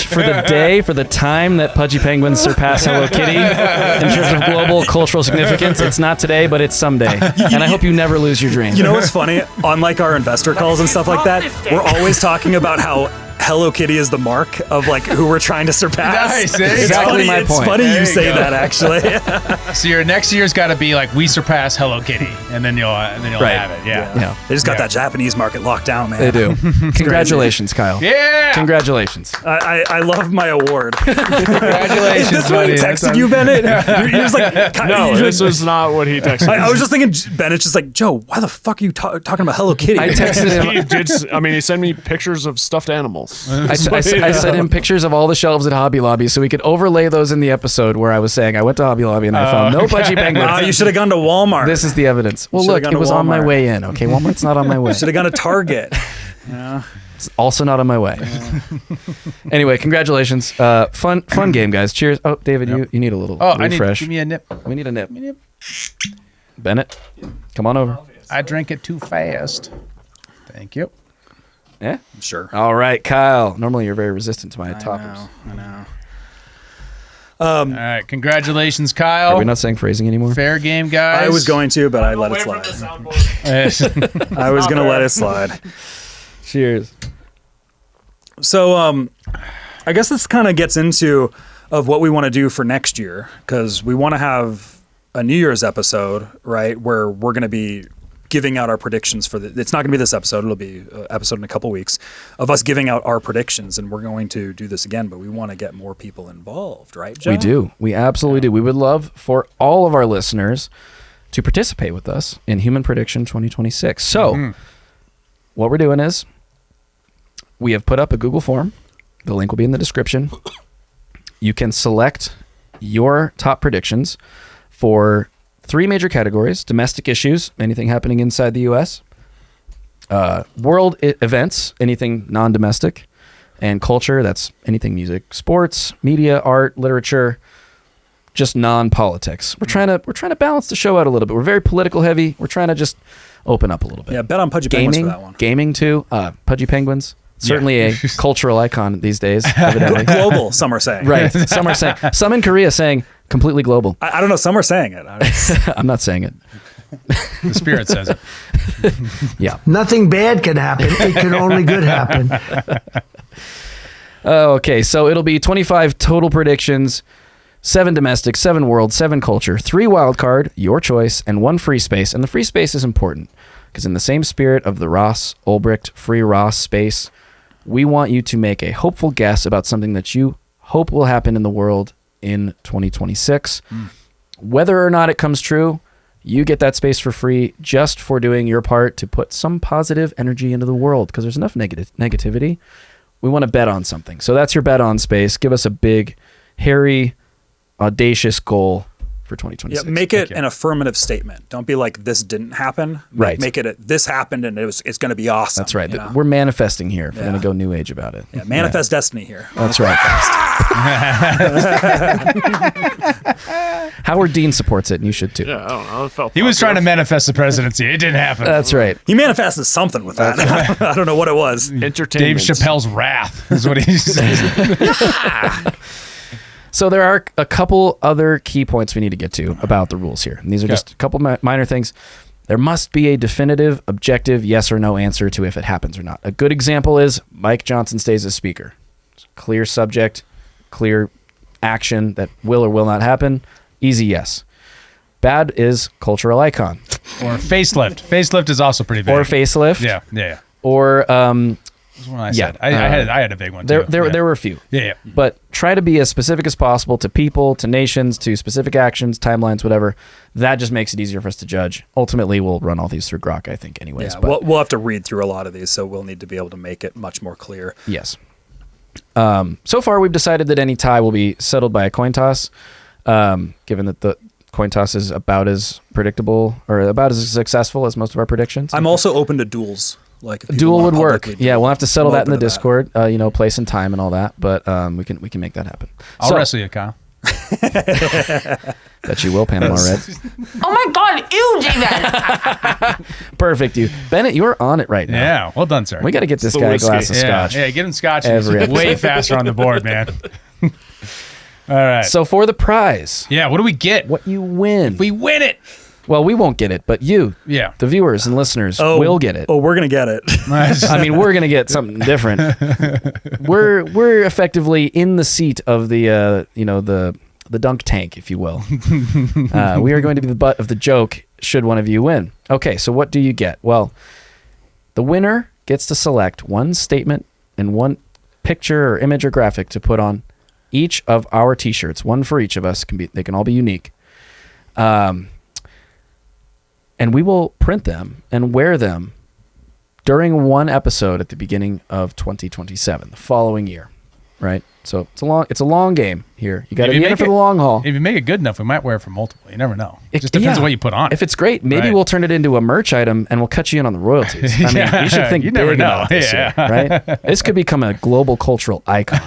for the day, for the time that Pudgy Penguins surpass Hello Kitty in terms of global cultural significance. It's not today, but it's someday. And I hope you never lose your dream. You know what's funny? On like our investor calls and stuff like that, we're always talking about how Hello Kitty is the mark of like who we're trying to surpass. Nice, eh? It's Exactly funny, my it's point. funny There you you say go. that actually. So your next year's got to be like we surpass Hello Kitty, and then you'll Right. have it. Yeah. Yeah, They just got Yeah. that Japanese market locked down, man. they do. Congratulations, Kyle. Yeah. Congratulations. I love my award. Congratulations, Is this what he buddy. That's texted you, Bennett? You're just like, No, you this just- was not what he texted. I was just thinking, Bennett's just like, Joe, why the fuck are you talking about Hello Kitty? I texted him. He did. I mean, he sent me pictures of stuffed animals. I sent him pictures of all the shelves at Hobby Lobby so we could overlay those in the episode where I was saying I went to Hobby Lobby and I found no Pudgy Penguins. Ah, you should have gone to Walmart. This is the evidence. Well, should've look, gone it to was on my Walmart. way in. Okay, Walmart's not on my way. should have gone to Target. It's also not on my way. Anyway, congratulations. Fun game, guys. Cheers. Oh, David, you need a little Oh, I need refresh. give me a nip. We need a nip. Bennett, come on over. I drank it too fast. Thank you. Yeah. Sure. All right, Kyle. Normally you're very resistant to my toppers. I know. All right, congratulations, Kyle. Are we not saying phrasing anymore? Fair game, guys. I was going to, but I let it slide. I was going to let it slide. Cheers. So, I guess this kind of gets into of what we want to do for next year, because we want to have a New Year's episode, right, where we're going to be giving out our predictions for it's not going to be this episode. It'll be an episode in a couple weeks of us giving out our predictions, and we're going to do this again, but we want to get more people involved, right, Joe? We do. We absolutely do. We would love for all of our listeners to participate with us in Human Prediction 2026. So, what we're doing is we have put up a Google form. The link will be in the description. You can select your top predictions for 3 major categories: domestic issues, anything happening inside the U.S., world events, anything non-domestic, and culture, that's anything music, sports, media, art, literature, just non-politics. We're trying to balance the show out a little bit. We're very political heavy. We're trying to just open up a little bit. Yeah, bet on Pudgy Penguins for Gaming, that one. gaming too. Pudgy Penguins, certainly a cultural icon these days, evidently. Global, some are saying. Right. Some are saying, some in Korea saying completely global. I don't know. Some are saying it. I'm not saying it. The spirit says it. Yeah. Nothing bad can happen. It can only good happen. Okay, so it'll be 25 total predictions, 7 domestic, 7 world, 7 culture, 3 wild card, your choice, and 1 free space. And the free space is important because in the same spirit of the Ross Ulbricht free Ross space, we want you to make a hopeful guess about something that you hope will happen in the world in 2026. Whether or not it comes true, you get that space for free just for doing your part to put some positive energy into the world, because there's enough negativity. We want to bet on something. So that's your bet on space. Give us a big, hairy, audacious goal for 2026. Yeah, make it an affirmative statement. Don't be like, this didn't happen. Right. Make it this happened and it's going to be awesome. That's right. you know? We're manifesting here. If we're Yeah. going to go new age about it. Yeah, manifest destiny here. That's right. Howard Dean supports it, and you should too. Yeah, I don't know. It felt He was trying to popular. manifest the presidency. It didn't happen. That's right. He manifested something with that. I don't know what it was. Dave entertainment. Chappelle's wrath is what he says. So there are a couple other key points we need to get to about the rules here. And these are Okay. just a couple minor things. There must be a definitive, objective, yes or no answer to if it happens or not. A good example is Mike Johnson stays as speaker. Clear subject, clear action that will or will not happen. Easy yes. Bad is cultural icon. Or facelift. Facelift is also pretty big. Or facelift. Yeah. Or That's what I Yeah. said. I had a big one too. there were a few. Yeah. But try to be as specific as possible to people, to nations, to specific actions, timelines, whatever. That just makes it easier for us to judge. Ultimately, we'll run all these through Grok, I think, anyways. Yeah, but we'll have to read through a lot of these, so we'll need to be able to make it much more clear. yes. So far, we've decided that any tie will be settled by a coin toss, given that the coin toss is about as predictable or about as successful as most of our predictions. I'm also open to duels. Like if people Duel want would to work. publicly Yeah, duel, we'll have to settle I'm that in the open to Discord, place and time and all that. But we can make that happen. I'll So, wrestle you, Kyle. Bet you will, Panama Red. Oh my God, ew, David. Perfect, you. Bennett, you're on it right now. Yeah, well done, sir. We got to get this the guy a whiskey. glass of yeah, scotch. yeah, get him scotch. Every He's way episode. faster on the board, man. All right. So for the prize, yeah, what do we get? what you win? We win it. Well, we won't get it, but you, Yeah. the viewers and listeners, will get it. Oh, we're gonna get it. I mean, we're gonna get something different. We're effectively in the seat of the the dunk tank, if you will. We are going to be the butt of the joke should one of you win. Okay, so what do you get? Well, the winner gets to select one statement and one picture or image or graphic to put on each of our T-shirts. One for each of us. They can all be unique. And we will print them and wear them during one episode at the beginning of 2027, the following year, right? So it's a long game here. You got to If you be in it make for it- the long haul. If you make it good enough, we might wear it for multiple. You never know. It It- just depends yeah. on what you put on it. If it's great, maybe Right. we'll turn it into a merch item and we'll cut you in on the royalties. I mean, Yeah, you should think you big never know. about this Yeah. here, right? This could become a global cultural icon.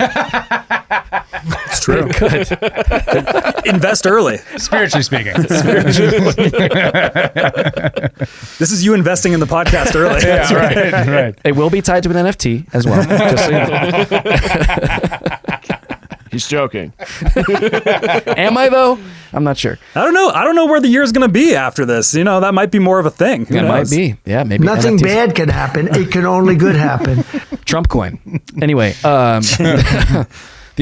It's true. It could. Invest early. Spiritually speaking. This is you investing in the podcast early. Yeah, right, right. It will be tied to an NFT as well. Just so you know. He's joking. Am I though? I'm not sure. I don't know. I don't know where the year's going to be after this. You know, that might be more of a thing. Who It might knows? be. Yeah, maybe. Nothing NFTs. bad can happen. It can only good happen. Trump coin. Anyway, the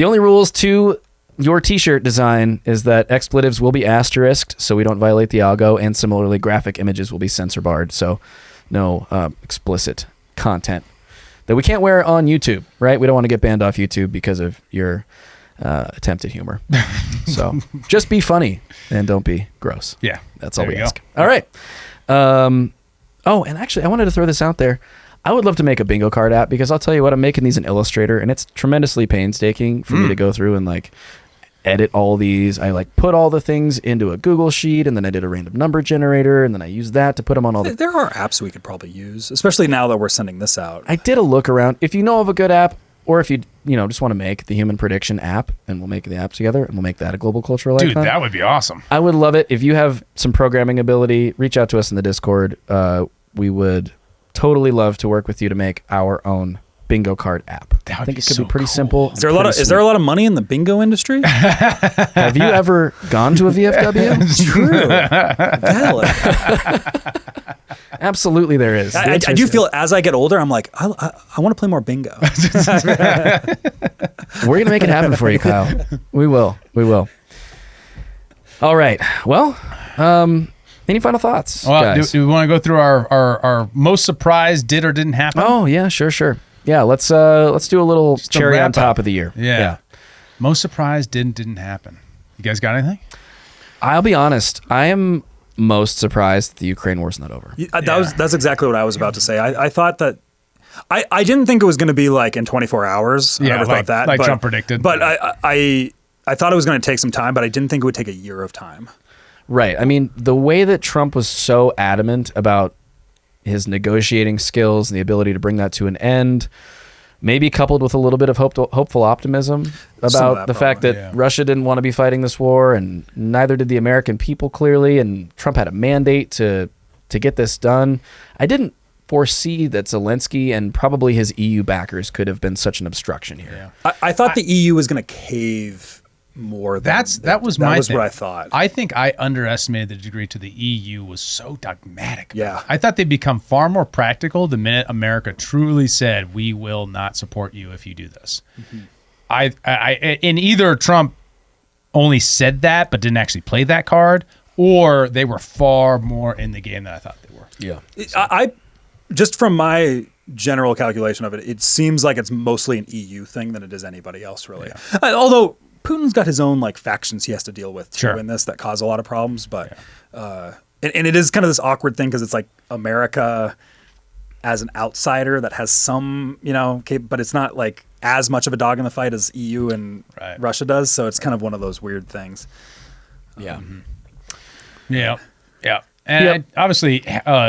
only rules to your T-shirt design is that expletives will be asterisked, so we don't violate the algo, and similarly, graphic images will be censor barred, so no explicit content that we can't wear on YouTube. Right? We don't want to get banned off YouTube because of your attempt at humor. So just be funny and don't be gross. Yeah. That's all There we you go. ask. All right. Oh, and actually, I wanted to throw this out there. I would love to make a bingo card app because I'll tell you what, I'm making these in Illustrator, and it's tremendously painstaking for me to go through and like edit all these. I like put all the things into a Google sheet, and then I did a random number generator, and then I used that to put them on all the. There are apps we could probably use, especially now that we're sending this out. I did a look around. If you know of a good app, or if you just want to make the human prediction app, and we'll make the app together, and we'll make that a global cultural Dude, icon. that would be awesome. I would love it. If you have some programming ability, reach out to us in the Discord. We would totally love to work with you to make our own bingo card app. That I would think be it could so be pretty cool. simple. Is there a lot of money in the bingo industry? Have you ever gone to a VFW? True. Valid. Absolutely, there is. I do feel as I get older, I'm like, I want to play more bingo. We're gonna make it happen for you, Kyle. We will. We will. All right. Well, any final thoughts, Well, guys? do we want to go through our most surprised did or didn't happen? Oh yeah, sure. Yeah, let's do a little a cherry on wrap top up. of the year. Yeah. Most surprised didn't happen. You guys got anything? I'll be honest. I am most surprised that the Ukraine war's not over. That's exactly what I was about to say. I thought that I didn't think it was going to be like in 24 hours. I Yeah, never like- thought that. like but, Trump predicted. But I thought it was going to take some time, but I didn't think it would take a year of time. Right. I mean, the way that Trump was so adamant about his negotiating skills and the ability to bring that to an end, maybe coupled with a little bit of hopeful optimism about that the fact that probably, yeah. Russia didn't want to be fighting this war, and neither did the American people clearly, and Trump had a mandate to get this done. I didn't foresee that Zelensky and probably his EU backers could have been such an obstruction here. I thought the EU was going to cave more. That was what thing. I thought. I think I underestimated the degree to the EU was so dogmatic. Yeah. I thought they'd become far more practical the minute America truly said, we will not support you if you do this. I in either Trump only said that but didn't actually play that card, or they were far more in the game than I thought they were. Yeah. I just from my general calculation of it, it seems like it's mostly an EU thing than it is anybody else, really. Although Putin's got his own like factions he has to deal with too Sure. in this that cause a lot of problems. But and it is kind of this awkward thing because it's like America as an outsider that has some, but it's not like as much of a dog in the fight as EU and Right. Russia does. So it's kind of one of those weird things. Yeah. Yeah. Yeah. And I obviously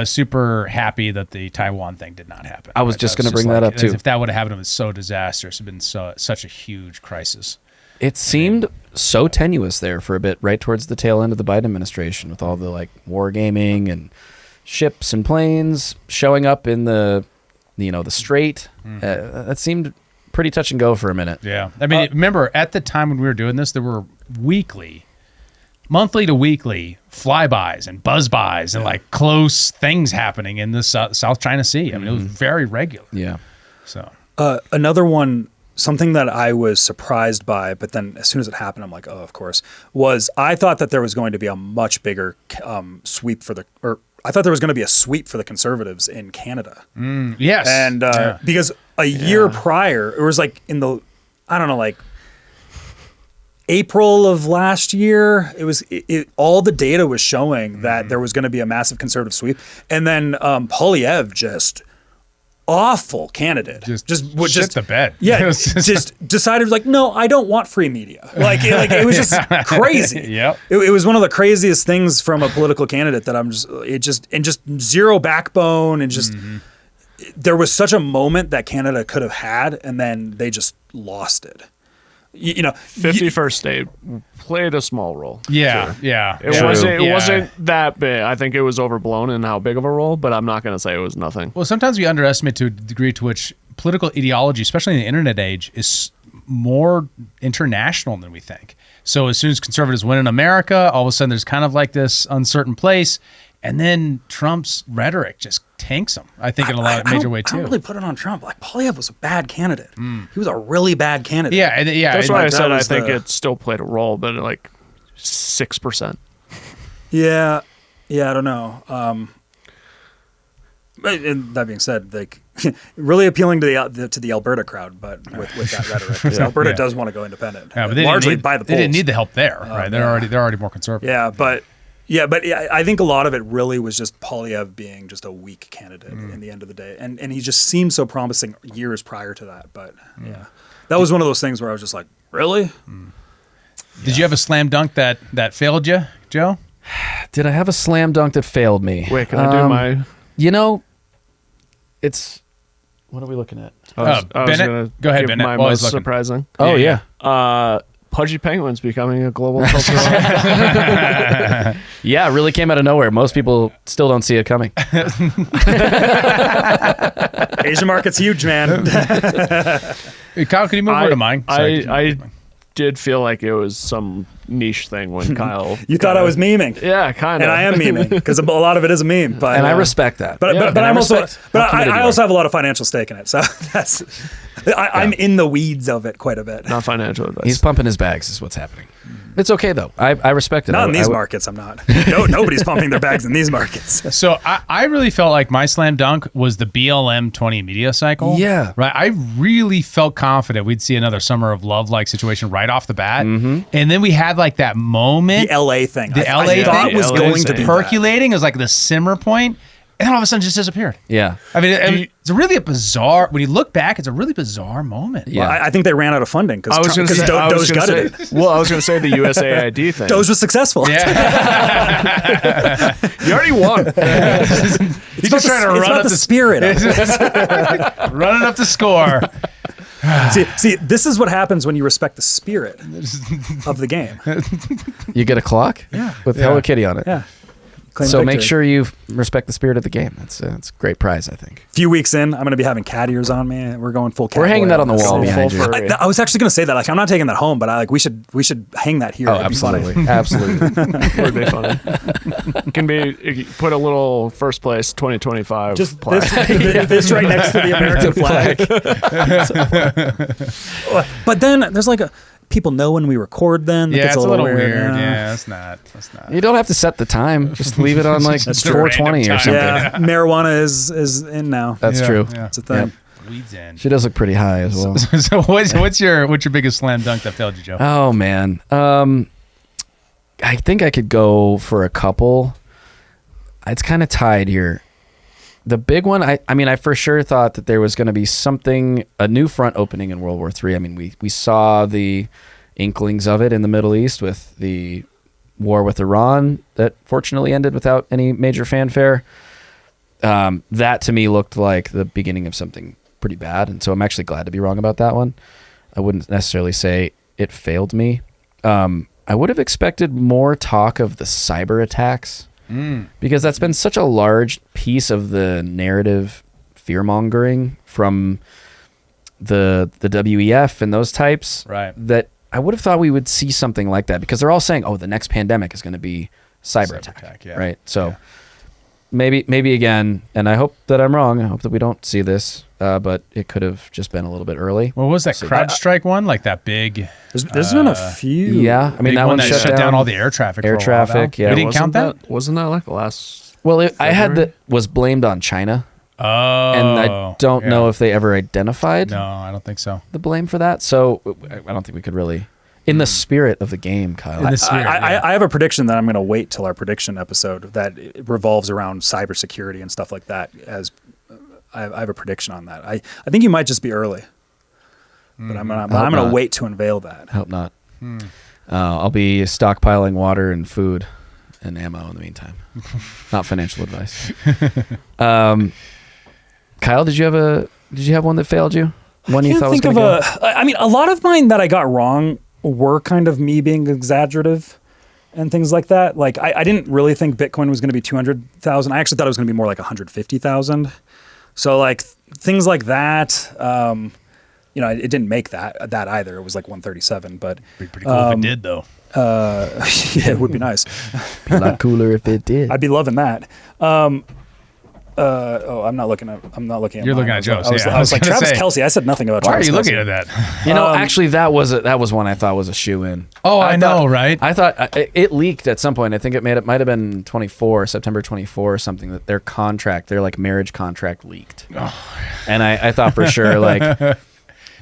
super happy that the Taiwan thing did not happen. I was just That going to bring that up too. If that would have happened, it was so disastrous. It'd been such a huge crisis. it seemed so tenuous there for a bit, right towards the tail end of the Biden administration, with all the like wargaming and ships and planes showing up in the strait. That seemed pretty touch and go for a minute. Yeah. I mean, remember at the time when we were doing this, there were monthly to weekly flybys and buzzbys and like close things happening in the South China Sea. I mean, it was very regular. Yeah. So Another one, something that I was surprised by, but then as soon as it happened, I'm like, oh, of course, was I thought that there was going to be a much bigger sweep I thought there was going to be a sweep for the Conservatives in Canada. yes. And because a year prior, it was like in the, I don't know, like April of last year, all the data was showing that there was going to be a massive Conservative sweep. And then Polyev just awful candidate. Just shit the bed. Yeah, just decided like, no, I don't want free media. Like it was just crazy. Yep. It was one of the craziest things from a political candidate that just zero backbone and just there was such a moment that Canada could have had, and then they just lost it. 51st state played a small role. Yeah, Sure. yeah. It wasn't that big. I think it was overblown in how big of a role, but I'm not going to say it was nothing. Well, sometimes we underestimate to a degree to which political ideology, especially in the internet age, is more international than we think. So as soon as conservatives win in America, all of a sudden there's kind of like this uncertain place. And then Trump's rhetoric just tanks him, I think, in a major way, too. I don't really put it on Trump. Like, Polyev was a bad candidate. He was a really bad candidate. Yeah. That's why I said I think it still played a role, but like 6%. Yeah, I don't know. And that being said, like, really appealing to the Alberta crowd, but with that rhetoric, because Alberta does want to go independent, but largely by the polls. They didn't need the help there, right? They're already more conservative. Yeah, but I think a lot of it really was just Polyev being just a weak candidate in the end of the day. And he just seemed so promising years prior to that. But that was one of those things where I was just like, really? Did you have a slam dunk that failed you, Joe? Did I have a slam dunk that failed me? Wait, can I do my... it's... What are we looking at? I was Bennett? gonna Go ahead, give Bennett. My While he's most looking. surprising. Oh, yeah. Pudgy Penguins becoming a global cultural icon. Yeah, it really came out of nowhere. Most people still don't see it coming. Asian market's huge, man. Hey, Kyle, can you move over to mine? Sorry, I did feel like it was some niche thing when Kyle... You thought I was memeing. Yeah, kind of. And I am memeing, because a lot of it is a meme. But, And I respect that. But I'm also... respect But how committed I you also are. have a lot of financial stake in it. So I'm in the weeds of it quite a bit. Not financial advice. He's pumping his bags is what's happening. It's okay, though. I respect it. Not in these I- markets, I'm not. Nobody's pumping their bags in these markets. So I really felt like my slam dunk was the BLM 20 media cycle. Yeah. Right. I really felt confident we'd see another Summer of Love like situation right off the bat. And then we had like that moment. The LA thing. The LA I thought thing was LA going to thing. be percolating. It was like the simmer point, and then all of a sudden just disappeared. Yeah. I mean, it's really a bizarre, when you look back, it's a really bizarre moment. Yeah. I think they ran out of funding because I was going to say, Doge gutted it. well, I was going to say the USAID thing. Doge was successful. Yeah. You already won. He's just trying to It's run about up the the spirit of it. running up the score. See, this is what happens when you respect the spirit of the game. You get a clock with Hello Kitty on it. Yeah. Claim So make victory. sure you respect the spirit of the game. It's a great prize, I think. A few weeks in, I'm going to be having cat ears on me. We're going full cat. We're hanging boy that on the this. wall Full behind you. furry. I was actually going to say that. Like, I'm not taking that home, but we should hang that here. Oh, It'd be funny. absolutely. Absolutely. Would be funny. Can be put a little first place 2025 Just plaque. this right next to the American flag. But then there's like people know when we record. Then that Yeah, gets it's a little weird. Yeah. Yeah, that's not. You don't have to set the time. Just leave it on like That's true. 420 or Random something. time. Yeah, marijuana is in now. That's Yeah, true. yeah. It's a thing. Weeds in. She does look pretty high as well. So what's your biggest slam dunk that failed you, Joe? Oh man. I think I could go for a couple. It's kind of tied here. The big one, I mean, I for sure thought that there was going to be a new front opening in World War III. I mean, we saw the inklings of it in the Middle East with the war with Iran that fortunately ended without any major fanfare. That to me looked like the beginning of something pretty bad, and so I'm actually glad to be wrong about that one. I wouldn't necessarily say it failed me. I would have expected more talk of the cyber attacks because that's been such a large piece of the narrative fear mongering from the WEF and those types. Right. That I would have thought we would see something like that because they're all saying, "Oh, the next pandemic is going to be cyber attack." Yeah. Right. So maybe again, and I hope that I'm wrong. I hope that we don't see this. But it could have just been a little bit early. What was that CrowdStrike one? Like that big. There's been a few. Yeah, I mean big that one shut down all the air traffic. Air for a while traffic. now. Yeah, We didn't count that. Wasn't that like last? Well, I had February? that was blamed on China, Oh. and I don't know if they ever identified No, I don't think so. the blame for that. So I don't think we could really, in the spirit of the game, Kyle. In the spirit, I have a prediction that I'm going to wait till our prediction episode that it revolves around cybersecurity and stuff like that. As I have a prediction on that. I think you might just be early, but I'm hope gonna not. wait to unveil that. Hope not. I'll be stockpiling water and food and ammo in the meantime. Not financial advice. Kyle, did you have one that failed you? One you thought was going to go? I mean, a lot of mine that I got wrong were kind of me being exaggerative and things like that. Like I didn't really think Bitcoin was going to be 200,000. I actually thought it was going to be more like 150,000. So like things like that. It didn't make that either. It was like 137. But Be pretty cool if it did, though. yeah, it would be nice. Be a lot cooler if it did. I'd be loving that. I'm not looking at. You're looking mine. at Joe's, I was yeah. I was like gonna Travis say, Kelce. I said nothing about Why Travis are you Kelce. looking at that? Actually, that was one I thought was a shoe-in. Oh, I know, right? I thought it leaked at some point. I think it might have been September 24 or something, that their like marriage contract leaked. And I thought for sure like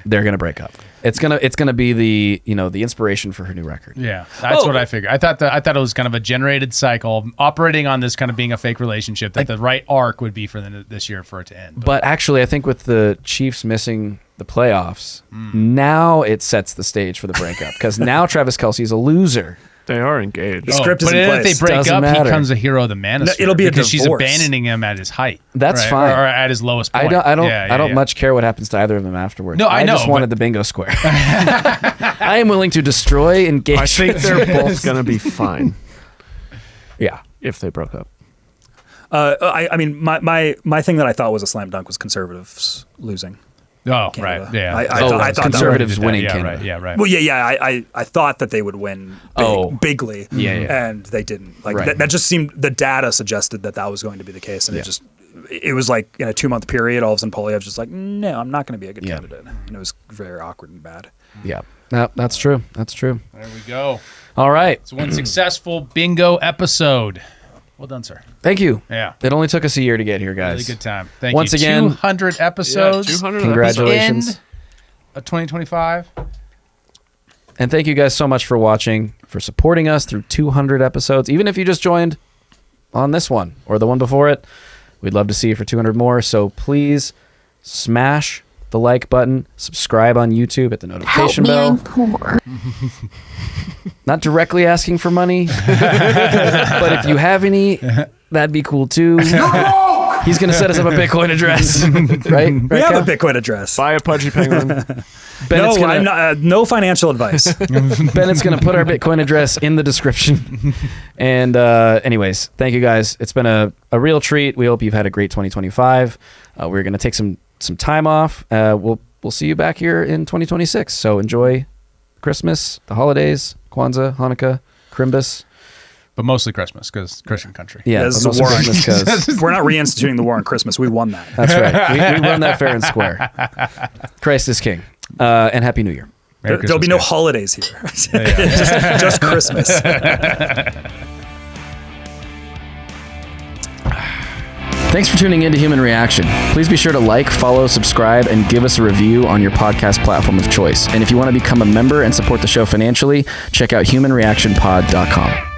they're gonna break up. It's gonna be the inspiration for her new record. Yeah, that's what I figured. I thought it was kind of a generated cycle operating on this kind of being a fake relationship that the right arc would be for this year for it to end. But actually, I think with the Chiefs missing the playoffs, now it sets the stage for the breakup because now Travis Kelce's a loser. They are engaged. The script is but in if place. they break Doesn't up, matter. he becomes a hero of the manosphere. it'll be a because she's divorce. abandoning him at his height. That's right? fine. or at his lowest point. I don't Yeah. much care what happens to either of them afterwards. No, I know, just wanted but- the bingo square. I am willing to destroy engagement. I think they're both gonna be fine Yeah. if they broke up. I mean, my thing that I thought was a slam dunk was conservatives losing. Oh, Canada. right. Yeah. I thought that conservatives Right. winning Yeah, Canada. right. Yeah, right. Well, I thought that they would win bigly. Yeah. And they didn't. Like Right. that just seemed, the data suggested that was going to be the case, and it was like in a 2-month period, all of a sudden Poilievre's just like, no, I'm not going to be a good candidate, and it was very awkward and bad. Yeah. No, that's true. That's true. There we go. All right. It's one successful bingo episode. Well done, sir. Thank you. Yeah. It only took us a year to get here, guys. Really good time. Thank Once you. again, 200 episodes. 200 congratulations. End of 2025. And thank you guys so much for watching, for supporting us through 200 episodes. Even if you just joined on this one or the one before it, we'd love to see you for 200 more. So please smash the like button, subscribe on YouTube, hit the notification bell. poor. Not directly asking for money, but if you have any, that'd be cool too. He's going to set us up a Bitcoin address, right? We have a Bitcoin address. Buy a pudgy penguin. Bennett's No, gonna, I'm not, no financial advice. Bennett's going to put our Bitcoin address in the description. And anyways, thank you guys. It's been a real treat. We hope you've had a great 2025. We're going to take some time off. We'll see you back here in 2026. So enjoy Christmas, the holidays, Kwanzaa, Hanukkah, Crimbus. But mostly Christmas because Christian country. Yeah, This is but a war on mostly Christmas 'cause- We're not reinstituting the war on Christmas. We won that. That's right. We run that fair and square. Christ is king. And Happy New Year. Merry There'll be no Christmas, holidays here. guys. just Christmas. Thanks for tuning in to Human Reaction. Please be sure to like, follow, subscribe, and give us a review on your podcast platform of choice. And if you want to become a member and support the show financially, check out humanreactionpod.com.